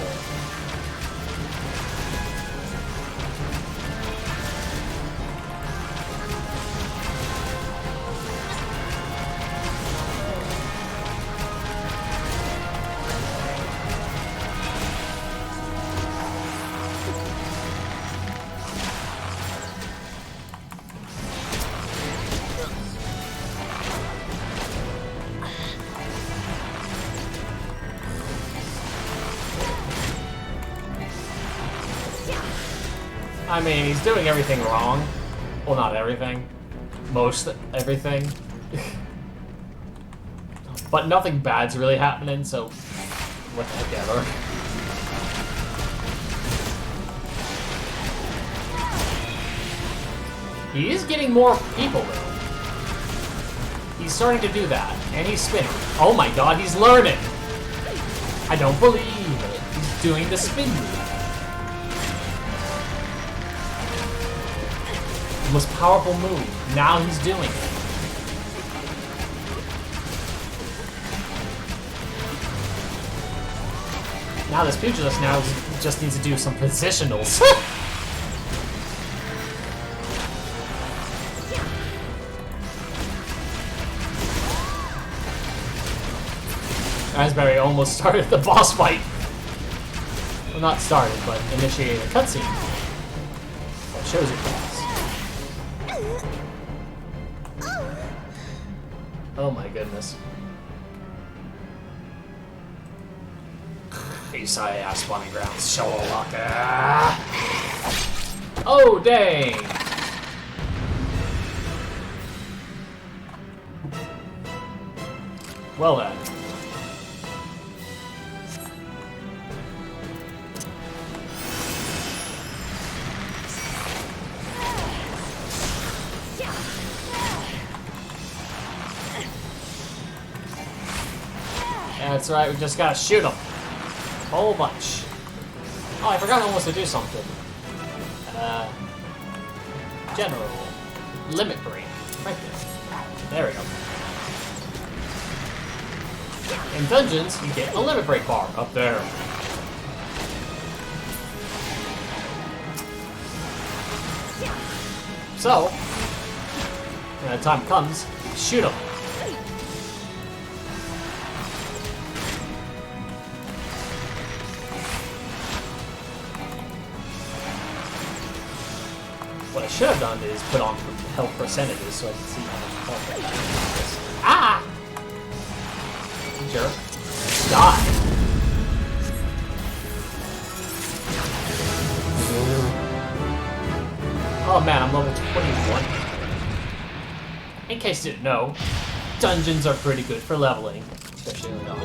I mean, he's doing everything wrong. Well, not everything. Most everything. But nothing bad's really happening, so what the heck ever. He is getting more people, though. He's starting to do that, and he's spinning. Oh my god, he's learning! I don't believe it. He's doing the spin move. The most powerful move. Now he's doing it. Now this pugilist now just needs to do some positionals. Raspberry almost started the boss fight. Well, not started, but initiated a cutscene. That shows it fast. Oh my goodness. Isaiah spawning grounds. Cocolata. Oh dang! Well then. That's right, we just gotta shoot them. Whole bunch. Oh, I forgot almost to do something. General. Limit break. Right there. There we go. In dungeons, you get a limit break bar up there. So, when the time comes, shoot them. What I should have done is put on health percentages so I can see how much health I have. Ah! Jerk. Die. Oh man, I'm level 21. In case you didn't know, dungeons are pretty good for leveling, especially early on.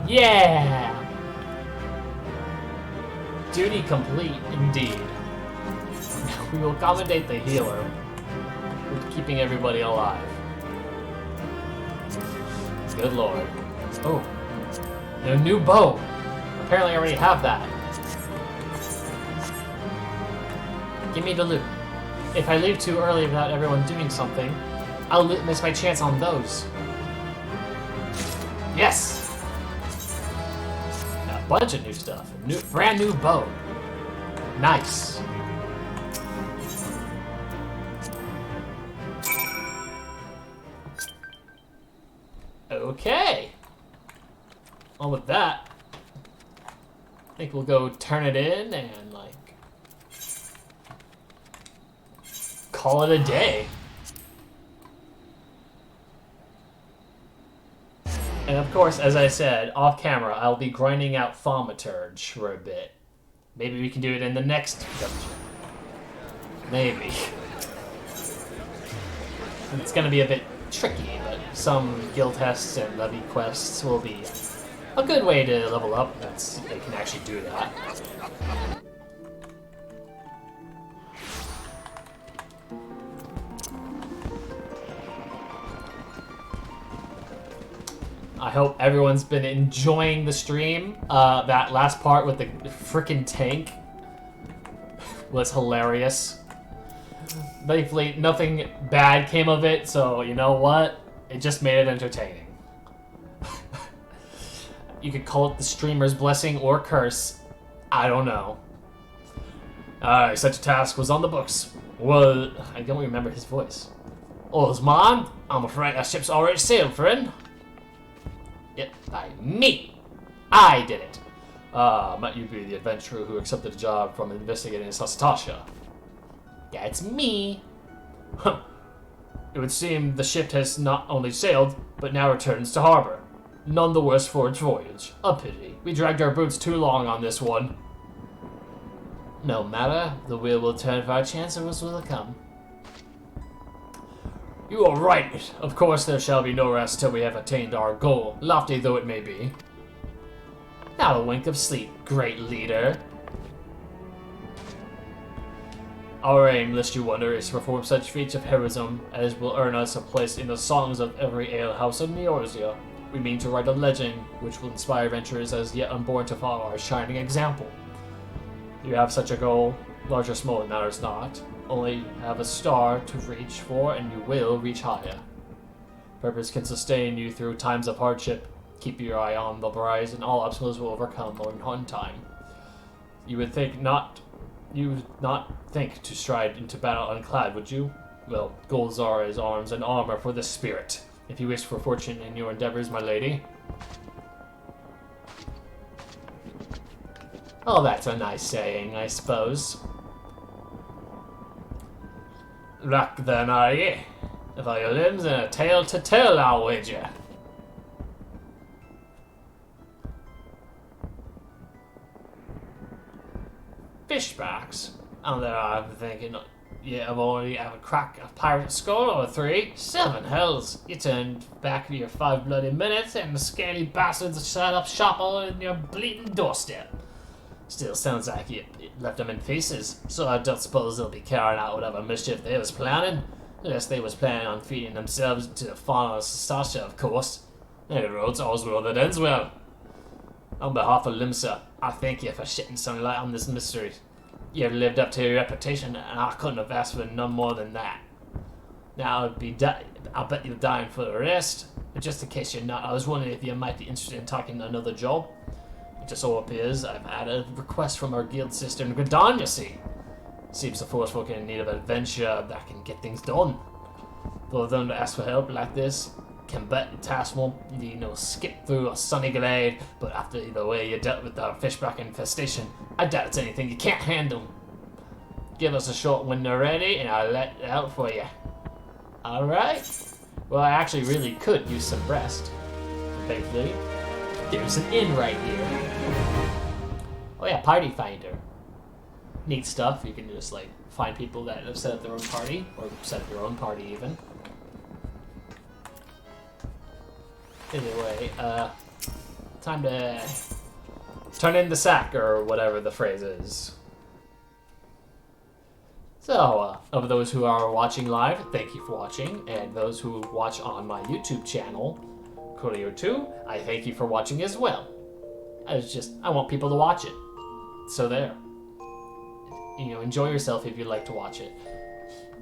Yeah! Duty complete, indeed. We will accommodate the healer with keeping everybody alive. Good lord. Oh. A new bow. Apparently I already have that. Give me the loot. If I leave too early without everyone doing something, I'll miss my chance on those. Yes! A bunch of new stuff. Brand new bow. Nice. Okay. Well, with that, I think we'll go turn it in and, like, call it a day. And of course, as I said, off camera, I'll be grinding out Thaumaturge for a bit. Maybe we can do it in the next dungeon. Maybe. It's gonna be a bit tricky, but some guild tests and levy quests will be a good way to level up. That's they can actually do that. I hope everyone's been enjoying the stream. That last part with the frickin' tank was hilarious. Thankfully, nothing bad came of it, so you know what? It just made it entertaining. You could call it the streamer's blessing or curse. I don't know. Alright, such a task was on the books. Well, I don't remember his voice. Osman, I'm afraid our ship's already sailed, friend. Yep, me. I did it. Might you be the adventurer who accepted a job from investigating Sasatasha? Yeah, it's me. Huh. It would seem the ship has not only sailed, but now returns to harbor. None the worse for its voyage. A pity. We dragged our boots too long on this one. No matter, the wheel will turn for our chancellors will come. You are right. Of course there shall be no rest till we have attained our goal, lofty though it may be. Not a wink of sleep, great leader. Our aim, lest you wonder, is to perform such feats of heroism as will earn us a place in the songs of every alehouse in Eorzea. We mean to write a legend which will inspire adventurers as yet unborn to follow our shining example. You have such a goal, large or small it matters not. Only have a star to reach for and you will reach higher. Purpose can sustain you through times of hardship. Keep your eye on the prize and all obstacles will overcome in time. You would not think to stride into battle unclad, would you? Well, goals are as arms and armor for the spirit. If you wish for fortune in your endeavors, my lady. Oh, that's a nice saying, I suppose. Luck then, are ye? With all your limbs and a tale to tell, I'll wager. Fishbacks? And there I'm thinking, yeah, I've already have a crack of pirate skull or 3. 7 hells. You turned back to your 5 bloody minutes and the scaly bastards set up shop all in your bleeding doorstep. Still sounds like you left them in pieces, so I don't suppose they'll be carrying out whatever mischief they was planning. Unless they was planning on feeding themselves to the fauna of Sasha, of course. Any roads all's well that ends well. On behalf of Limsa, I thank you for shedding some light on this mystery. You've lived up to your reputation, and I couldn't have asked for none more than that. Now, I'll bet you're dying for the rest, but just in case you're not, I was wondering if you might be interested in talking another job. It just so appears I've had a request from our guild sister in Gridon, you see. Seems the force folk in need of adventure that can get things done. For them to ask for help like this, can bet the task won't, skip through a sunny glade, but after the way you dealt with our fishback infestation, I doubt it's anything you can't handle. Give us a short when they're ready, and I'll let it out for you. Alright? Well, I actually really could use some rest. Thankfully, there's an inn right here. Oh yeah, Party Finder. Neat stuff. You can just, find people that have set up their own party, or set up your own party even. Anyway, time to turn in the sack, or whatever the phrase is. So, of those who are watching live, thank you for watching, and those who watch on my YouTube channel, Coolio2, I thank you for watching as well. I want people to watch it. So there. Enjoy yourself if you'd like to watch it.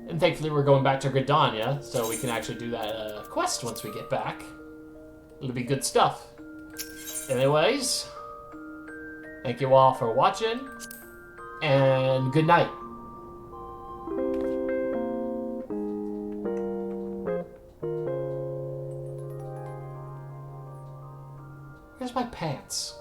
And thankfully we're going back to Gridania, so we can actually do that quest once we get back. It'll be good stuff. Anyways, thank you all for watching, and good night. Where's my pants?